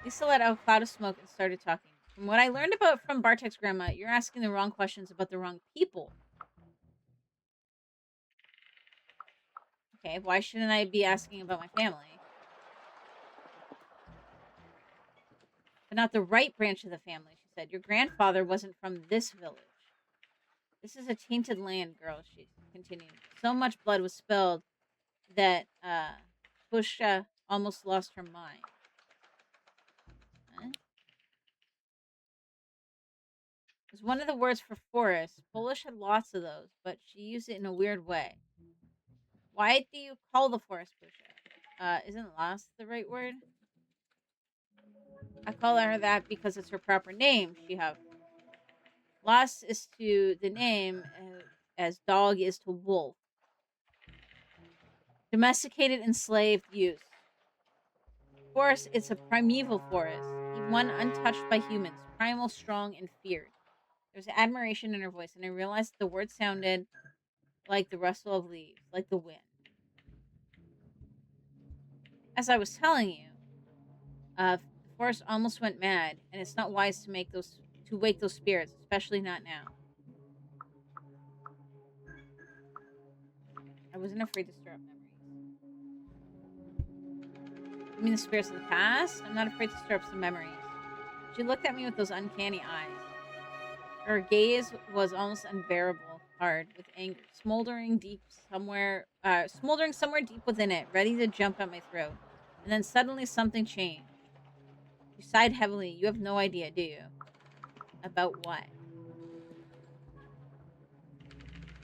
Lisa let out a cloud of smoke and started talking. From what I learned about from Bartek's grandma, you're asking the wrong questions about the wrong people. Okay, why shouldn't I be asking about my family? But not the right branch of the family, she said. Your grandfather wasn't from this village. This is a tainted land, girl, she continued. So much blood was spilled that Pusha almost lost her mind. Huh? It was one of the words for forest. Polish had lots of those, but she used it in a weird way. Why do you call the forest Pusha? Isn't lost the right word? I call her that because it's her proper name, she huffed. Lost is to the name as dog is to wolf. Domesticated, enslaved, use. Forest, it's a primeval forest, one untouched by humans, primal, strong, and feared. There was admiration in her voice, and I realized the words sounded like the rustle of leaves, like the wind. As I was telling you, the forest almost went mad, and it's not wise to wake those spirits, especially not now. I wasn't afraid to stir up memories. You mean the spirits of the past? I'm not afraid to stir up some memories. She looked at me with those uncanny eyes. Her gaze was almost unbearable, hard with anger, smoldering somewhere deep within it, ready to jump at my throat. And then suddenly something changed. She sighed heavily. You have no idea, do you? About what?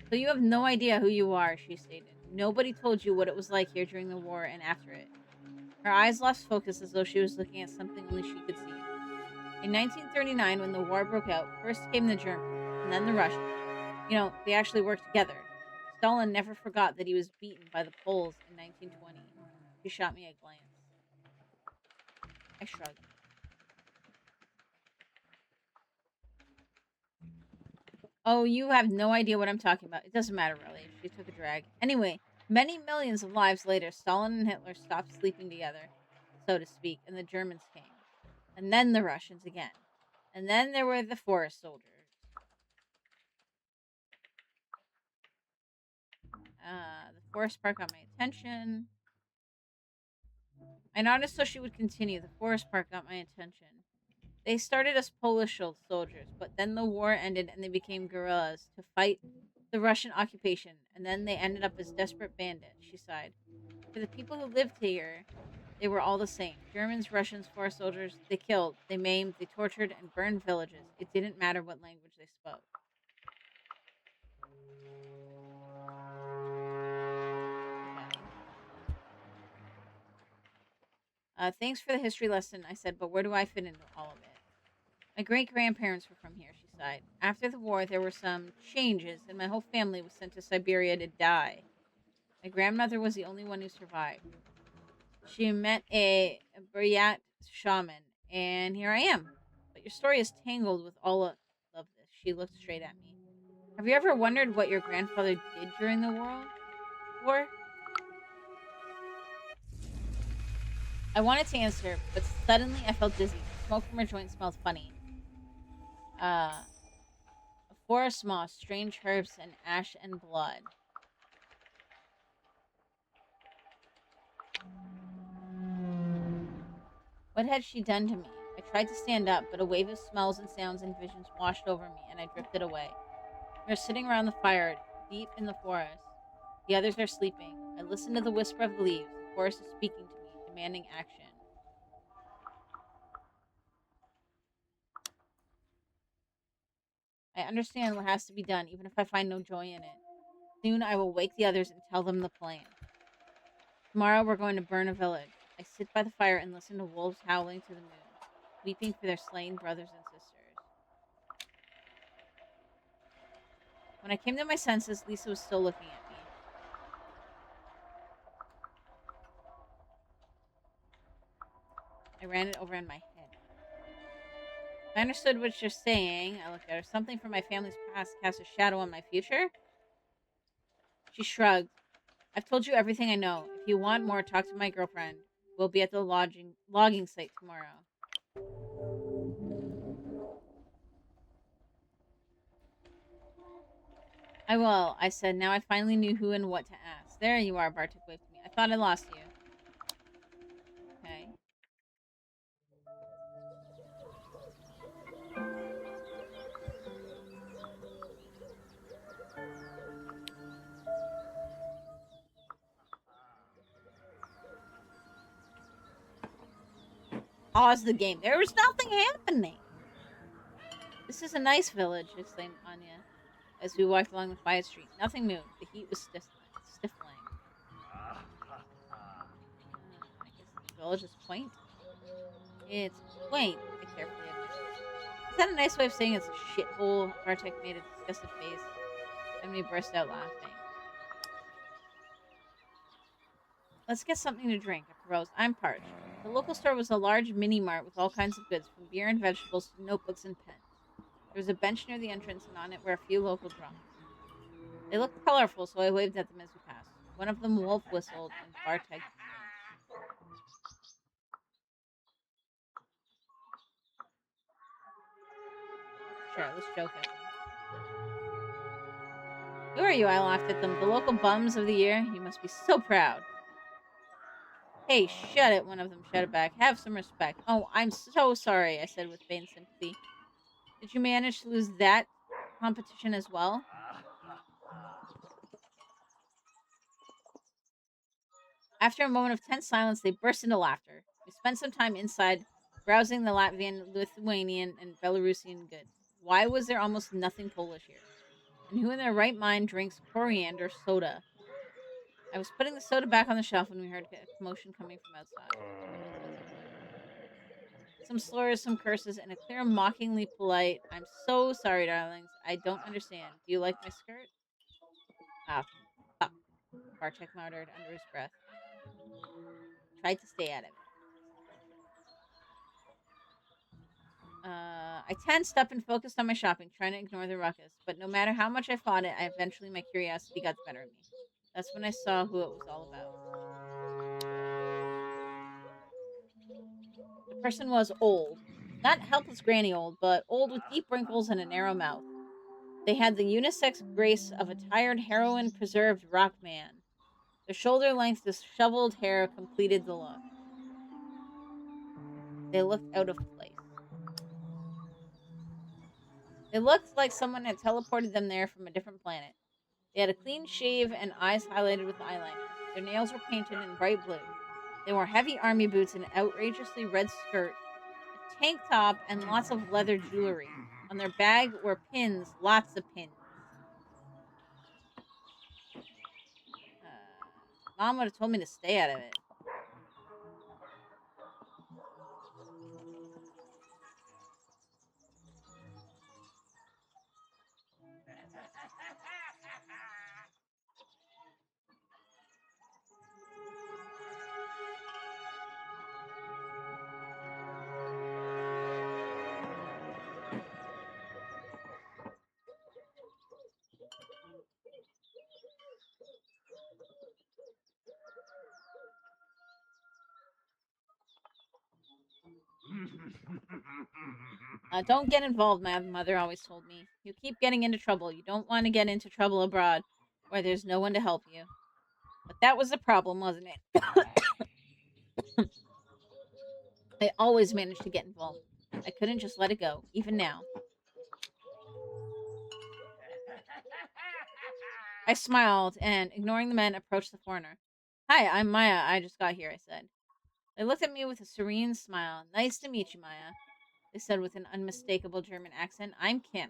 So you have no idea who you are, she stated. Nobody told you what it was like here during the war and after it. Her eyes lost focus as though she was looking at something only she could see. In 1939, when the war broke out, first came the Germans, and then the Russians. You know, they actually worked together. Stalin never forgot that he was beaten by the Poles in 1920. She shot me a glance. I shrugged. Oh, you have no idea what I'm talking about. It doesn't matter, really. She took a drag. Anyway, many millions of lives later, Stalin and Hitler stopped sleeping together, so to speak, and the Germans came. And then the Russians again. And then there were the forest soldiers. The forest park got my attention. I noticed so she would continue. The forest park got my attention. They started as Polish soldiers, but then the war ended and they became guerrillas to fight the Russian occupation, and then they ended up as desperate bandits, she sighed. For the people who lived here, they were all the same. Germans, Russians, forest soldiers, they killed, they maimed, they tortured, and burned villages. It didn't matter what language they spoke. Thanks for the history lesson, I said, but where do I fit into all of it? My great-grandparents were from here, she sighed. After the war, there were some changes, and my whole family was sent to Siberia to die. My grandmother was the only one who survived. She met a Buryat shaman, and here I am. But your story is tangled with all of this. She looked straight at me. Have you ever wondered what your grandfather did during the war? I wanted to answer, but suddenly I felt dizzy. The smoke from her joint smelled funny. A forest moss, strange herbs, and ash and blood. What had she done to me? I tried to stand up, but a wave of smells and sounds and visions washed over me, and I drifted away. We are sitting around the fire, deep in the forest. The others are sleeping. I listen to the whisper of the leaves. The forest is speaking to me, demanding action. I understand what has to be done, even if I find no joy in it. Soon I will wake the others and tell them the plan. Tomorrow we're going to burn a village. I sit by the fire and listen to wolves howling to the moon, weeping for their slain brothers and sisters. When I came to my senses, Lisa was still looking at me. I ran it over in my head. I understood what you're saying. I looked at her. Something from my family's past cast a shadow on my future? She shrugged. I've told you everything I know. If you want more, talk to my girlfriend. We'll be at the logging site tomorrow. I will, I said. Now I finally knew who and what to ask. There you are, Bartek waved to me. I thought I lost you. Okay. Pause the game. There was nothing happening. This is a nice village, exclaimed Anya as we walked along the quiet street. Nothing moved. The heat was stifling. I guess the village is quaint. It's quaint, I carefully admitted. Is that a nice way of saying it's a shithole? Bartek made a disgusted face, and we burst out laughing. Let's get something to drink, I proposed. I'm parched. The local store was a large mini-mart with all kinds of goods, from beer and vegetables to notebooks and pens. There was a bench near the entrance, and on it were a few local drums. They looked colorful, so I waved at them as we passed. One of them wolf whistled, and Bartek blinked. Sure, let's joke at them. Who are you? I laughed at them. The local bums of the year? You must be so proud. Hey, shut it, one of them shouted back. Have some respect. Oh, I'm so sorry, I said with feigned sympathy. Did you manage to lose that competition as well? After a moment of tense silence, they burst into laughter. We spent some time inside, browsing the Latvian, Lithuanian, and Belarusian goods. Why was there almost nothing Polish here? And who in their right mind drinks coriander soda? I was putting the soda back on the shelf when we heard a commotion coming from outside. Some slurs, some curses, and a clear, mockingly polite, I'm so sorry, darlings. I don't understand. Do you like my skirt? Ah, fuck, Bartek muttered under his breath. Tried to stay out of it. I tensed up and focused on my shopping, trying to ignore the ruckus. But no matter how much I fought it, eventually my curiosity got the better of me. That's when I saw who it was all about. The person was old. Not helpless granny old, but old with deep wrinkles and a narrow mouth. They had the unisex grace of a tired heroin-preserved rock man. Their shoulder-length disheveled hair completed the look. They looked out of place. They looked like someone had teleported them there from a different planet. They had a clean shave and eyes highlighted with eyeliner. Their nails were painted in bright blue. They wore heavy army boots, an outrageously red skirt, a tank top, and lots of leather jewelry. On their bag were pins, lots of pins. Mom would have told me to stay out of it. Don't get involved, my mother always told me. You keep getting into trouble. You don't want to get into trouble abroad, where there's no one to help you. But that was the problem, wasn't it? I always managed to get involved. I couldn't just let it go, even now. I smiled and, ignoring the men, approached the foreigner. Hi, I'm Maya. I just got here, I said. They looked at me with a serene smile. Nice to meet you, Maya, they said with an unmistakable German accent. I'm Kim.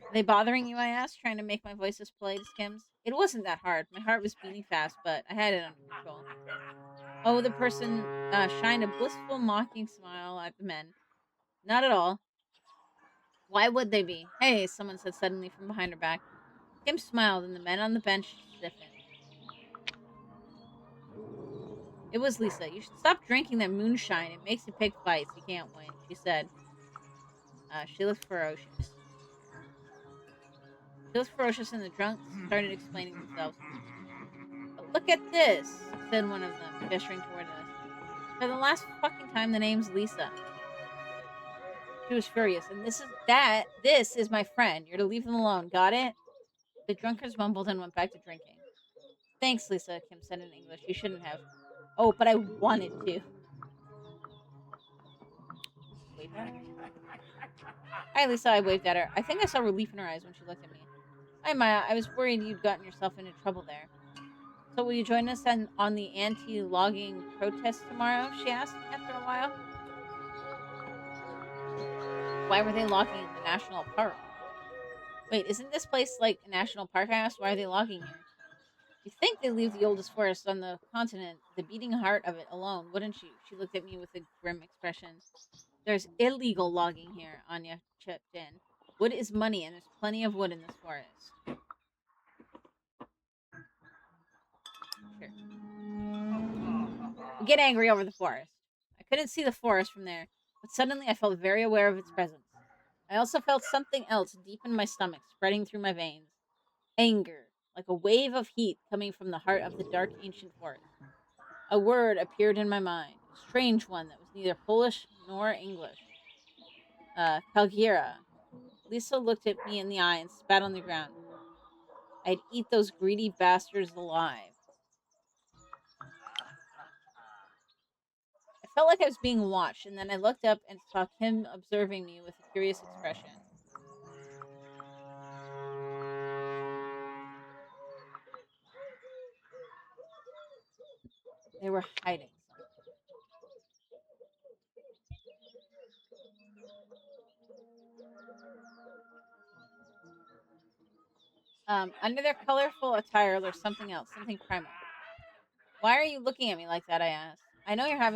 Are they bothering you? I asked, trying to make my voice as polite as Kim's. It wasn't that hard. My heart was beating fast, but I had it under control. Oh, the person shined a blissful, mocking smile at the men. Not at all. Why would they be? Hey, someone said suddenly from behind her back. Kim smiled, and the men on the bench stiffened. It was Lisa. You should stop drinking that moonshine. It makes you pick fights. You can't win, she said. She looked ferocious. She looked ferocious, and the drunks started explaining themselves. But look at this, said one of them, gesturing toward us. For the last fucking time, the name's Lisa. She was furious, and this is my friend. You're to leave them alone. Got it? The drunkards mumbled and went back to drinking. Thanks, Lisa, Kim said in English. You shouldn't have. Oh, but I wanted to. Wave at her? Hi, Lisa, I waved at her. I think I saw relief in her eyes when she looked at me. Hi, Maya. I was worried you'd gotten yourself into trouble there. So will you join us on the anti-logging protest tomorrow? She asked after a while. Why were they logging in the national park? Wait, isn't this place like a national park? I asked. Why are they logging here? You'd think they leave the oldest forest on the continent, the beating heart of it alone, wouldn't you? She looked at me with a grim expression. There's illegal logging here, Anya chipped in. Wood is money, and there's plenty of wood in this forest. Sure. We get angry over the forest. I couldn't see the forest from there, but suddenly I felt very aware of its presence. I also felt something else deep in my stomach, spreading through my veins. Anger, like a wave of heat coming from the heart of the dark ancient forest. A word appeared in my mind, a strange one that was neither Polish nor English. Kalgira. Lisa looked at me in the eye and spat on the ground. I'd eat those greedy bastards alive. I felt like I was being watched, and then I looked up and saw Kim observing me with a curious expression. They were hiding something. Under their colorful attire, there's something else, something primal. Why are you looking at me like that? I asked. I know you have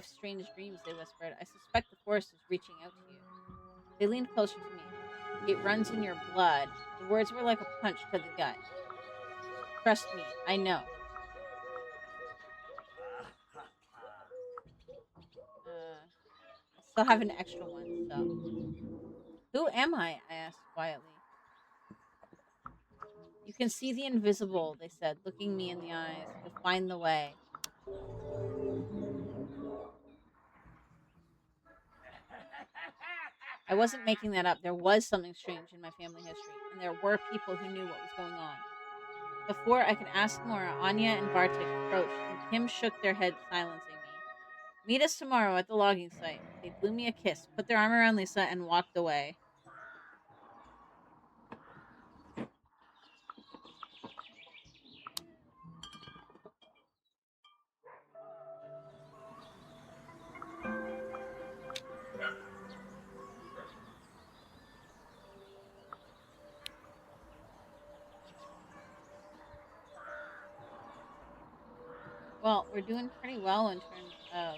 strange dreams, they whispered. I suspect the forest is reaching out to you. They leaned closer to me. It runs in your blood. The words were like a punch to the gut. Trust me, I know. I still have an extra one, so. Who am I? I asked quietly. You can see the invisible, they said, looking me in the eyes. You'll find the way. I wasn't making that up. There was something strange in my family history, and there were people who knew what was going on. Before I could ask more, Anya and Bartik approached, and Kim shook their heads, silencing me. Meet us tomorrow at the logging site. They blew me a kiss, put their arm around Lisa, and walked away. Well, we're doing pretty well in terms of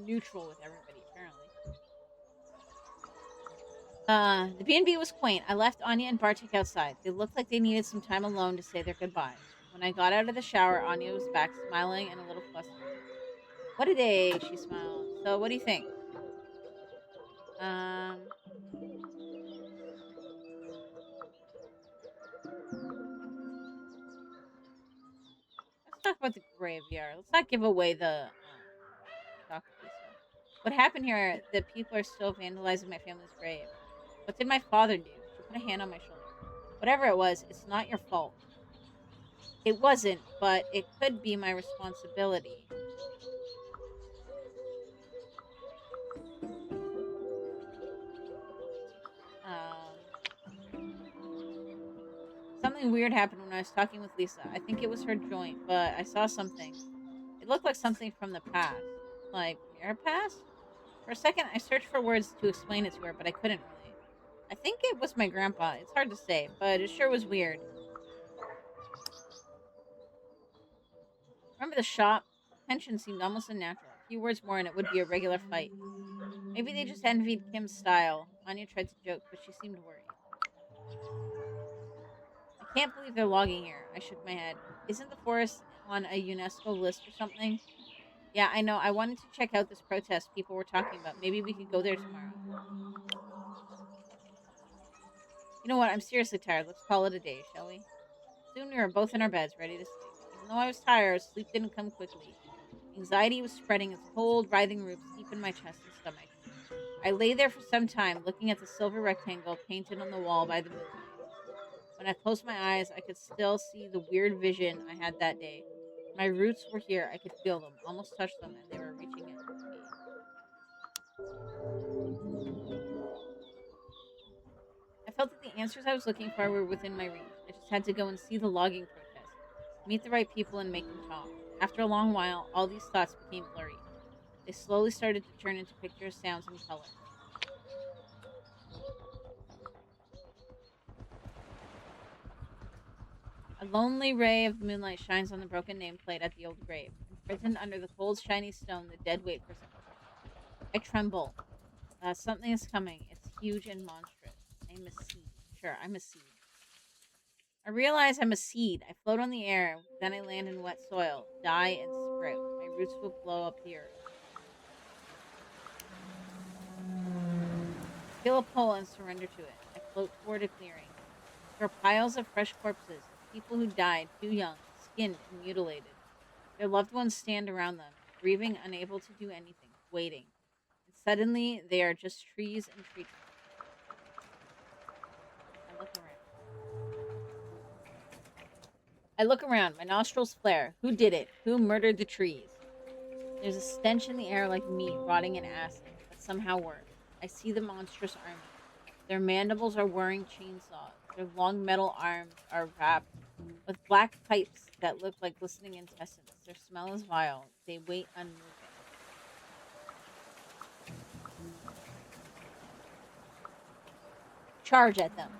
neutral with everybody, apparently. The B&B was quaint. I left Anya and Bartik outside. They looked like they needed some time alone to say their goodbyes. When I got out of the shower, Anya was back, smiling and a little flustered. What a day, she smiled. So, what do you think? Um, let's talk about the graveyard. Let's not give away the Shakapi stuff. What happened here? The people are still vandalizing my family's grave. What did my father do? She put a hand on my shoulder. Whatever it was, it's not your fault. It wasn't, but it could be my responsibility. Something weird happened when I was talking with Lisa. I think it was her joint, but I saw something. It looked like something from the past. Like, your past? For a second, I searched for words to explain it to her, but I couldn't really. I think it was my grandpa. It's hard to say, but it sure was weird. Remember the shop? Tension seemed almost unnatural. A few words more and it would be a regular fight. Maybe they just envied Kim's style. Anya tried to joke, but she seemed worried. I can't believe they're logging here. I shook my head. Isn't the forest on a UNESCO list or something? Yeah, I know. I wanted to check out this protest people were talking about. Maybe we could go there tomorrow. You know what? I'm seriously tired. Let's call it a day, shall we? Soon we were both in our beds, ready to sleep. Even though I was tired, sleep didn't come quickly. Anxiety was spreading its cold, writhing roots deep in my chest and stomach. I lay there for some time, looking at the silver rectangle painted on the wall by the moonlight. When I closed my eyes, I could still see the weird vision I had that day. My roots were here. I could feel them, almost touch them, and they were reaching out to me. I felt that the answers I was looking for were within my reach. I just had to go and see the logging protest, meet the right people, and make them talk. After a long while, all these thoughts became blurry. They slowly started to turn into pictures, sounds, and colors. A lonely ray of moonlight shines on the broken nameplate at the old grave. Imprisoned under the cold, shiny stone, the dead wait for something. I tremble. Something is coming. It's huge and monstrous. I'm a seed. Sure, I'm a seed. I realize I'm a seed. I float on the air, then I land in wet soil, die, and sprout. My roots will blow up the earth. I feel a pull and surrender to it. I float toward a clearing. There are piles of fresh corpses, people who died too young, skinned and mutilated. Their loved ones stand around them, grieving, unable to do anything, waiting. And suddenly, they are just trees and tree trunks. I look around. My nostrils flare. Who did it? Who murdered the trees? There's a stench in the air like meat rotting in acid, but somehow worse. I see the monstrous army. Their mandibles are whirring chainsaws. Their long metal arms are wrapped with black pipes that look like glistening intestines. Their smell is vile. They wait unmoving. Charge at them.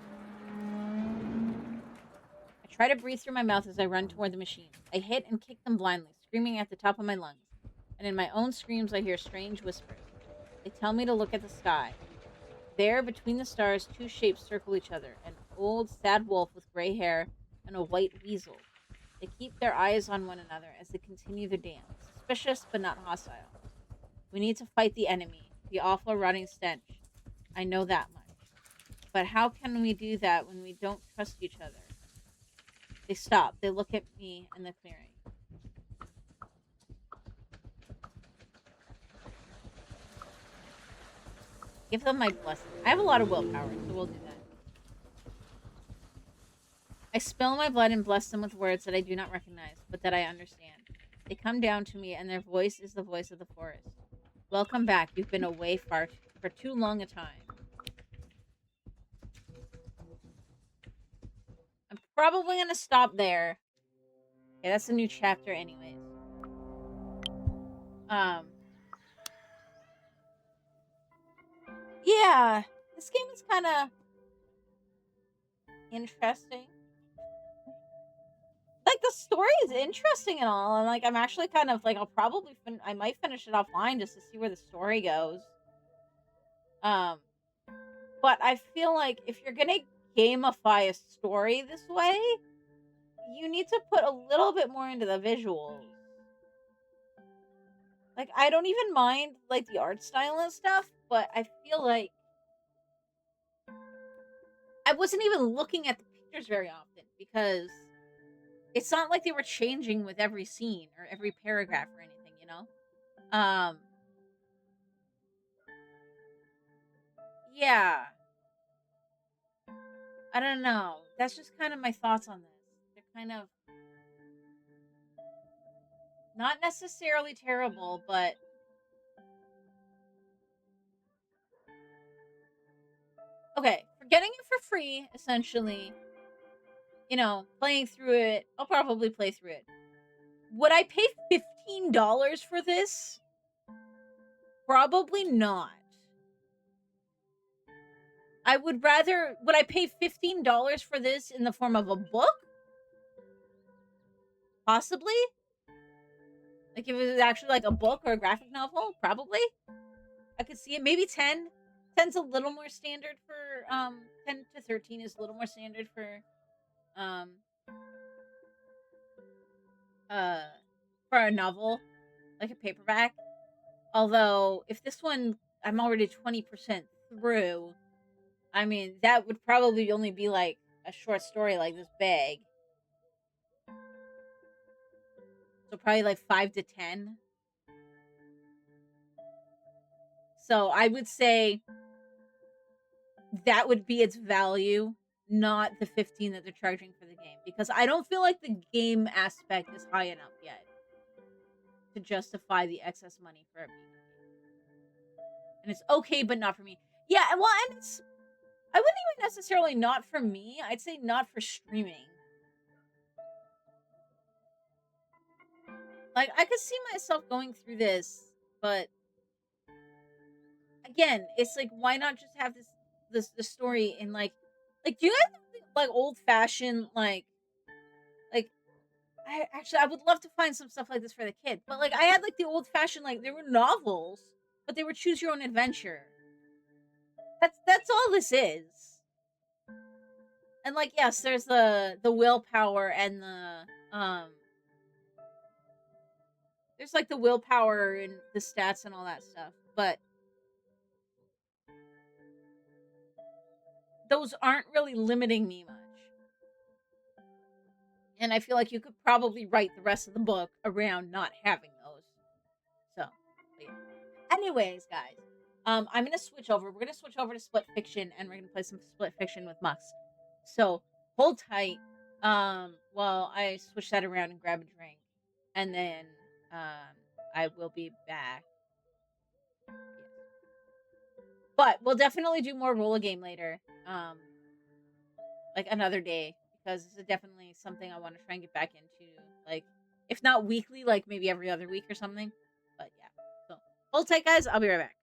I try to breathe through my mouth as I run toward the machines. I hit and kick them blindly, screaming at the top of my lungs. And in my own screams, I hear strange whispers. They tell me to look at the sky. There, between the stars, two shapes circle each other, an old, sad wolf with gray hair and a white weasel. They keep their eyes on one another as they continue their dance, suspicious but not hostile. We need to fight the enemy, the awful rotting stench. I know that much. But how can we do that when we don't trust each other? They stop. They look at me in the clearing. Give them my blessing. I have a lot of willpower, so we'll do that. I spill my blood and bless them with words that I do not recognize, but that I understand. They come down to me, and their voice is the voice of the forest. Welcome back. You've been away for too long a time. I'm probably going to stop there. Okay, that's a new chapter anyways. Yeah, this game is kind of interesting. Like, the story is interesting and all, and like I'm actually kind of like I might finish it offline just to see where the story goes. But I feel like if you're gonna gamify a story this way, you need to put a little bit more into the visuals. Like, I don't even mind like the art style and stuff, but I feel like I wasn't even looking at the pictures very often because it's not like they were changing with every scene or every paragraph or anything, you know? Yeah. I don't know. That's just kind of my thoughts on this. They're kind of not necessarily terrible, but okay, for getting it for free, essentially, you know, playing through it, I'll probably play through it. Would I pay $15 for this? Probably not. I would rather. Would I pay $15 for this in the form of a book? Possibly. Like if it was actually like a book or a graphic novel, probably. I could see it. Maybe 10. 10's a little more standard for 10 to 13 is a little more standard um uh for a novel, like a paperback. Although if this one I'm already 20% through, I mean that would probably only be like a short story like this big. So probably like 5 to 10. So I would say that would be its value, not the 15 that they're charging for the game, because I don't feel like the game aspect is high enough yet to justify the excess money for it being. And it's okay, but not for me. Yeah, well, and it's I wouldn't even necessarily not for me. I'd say not for streaming. Like I could see myself going through this, but again, it's like why not just have the story in like do you guys think, like old fashioned like I would love to find some stuff like this for the kid. But like I had like the old fashioned like there were novels, but they were choose your own adventure. That's all this is. And like yes, there's the willpower and there's like the willpower and the stats and all that stuff. But those aren't really limiting me much. And I feel like you could probably write the rest of the book around not having those. So, yeah. Anyways, guys, I'm gonna switch over. We're gonna switch over to split fiction, and we're gonna play some split fiction with Musk. So hold tight, while I switch that around and grab a drink, and then I will be back. But we'll definitely do more roller game later, like another day, because this is definitely something I want to try and get back into. Like, if not weekly, like maybe every other week or something. But yeah, so hold tight, guys. I'll be right back.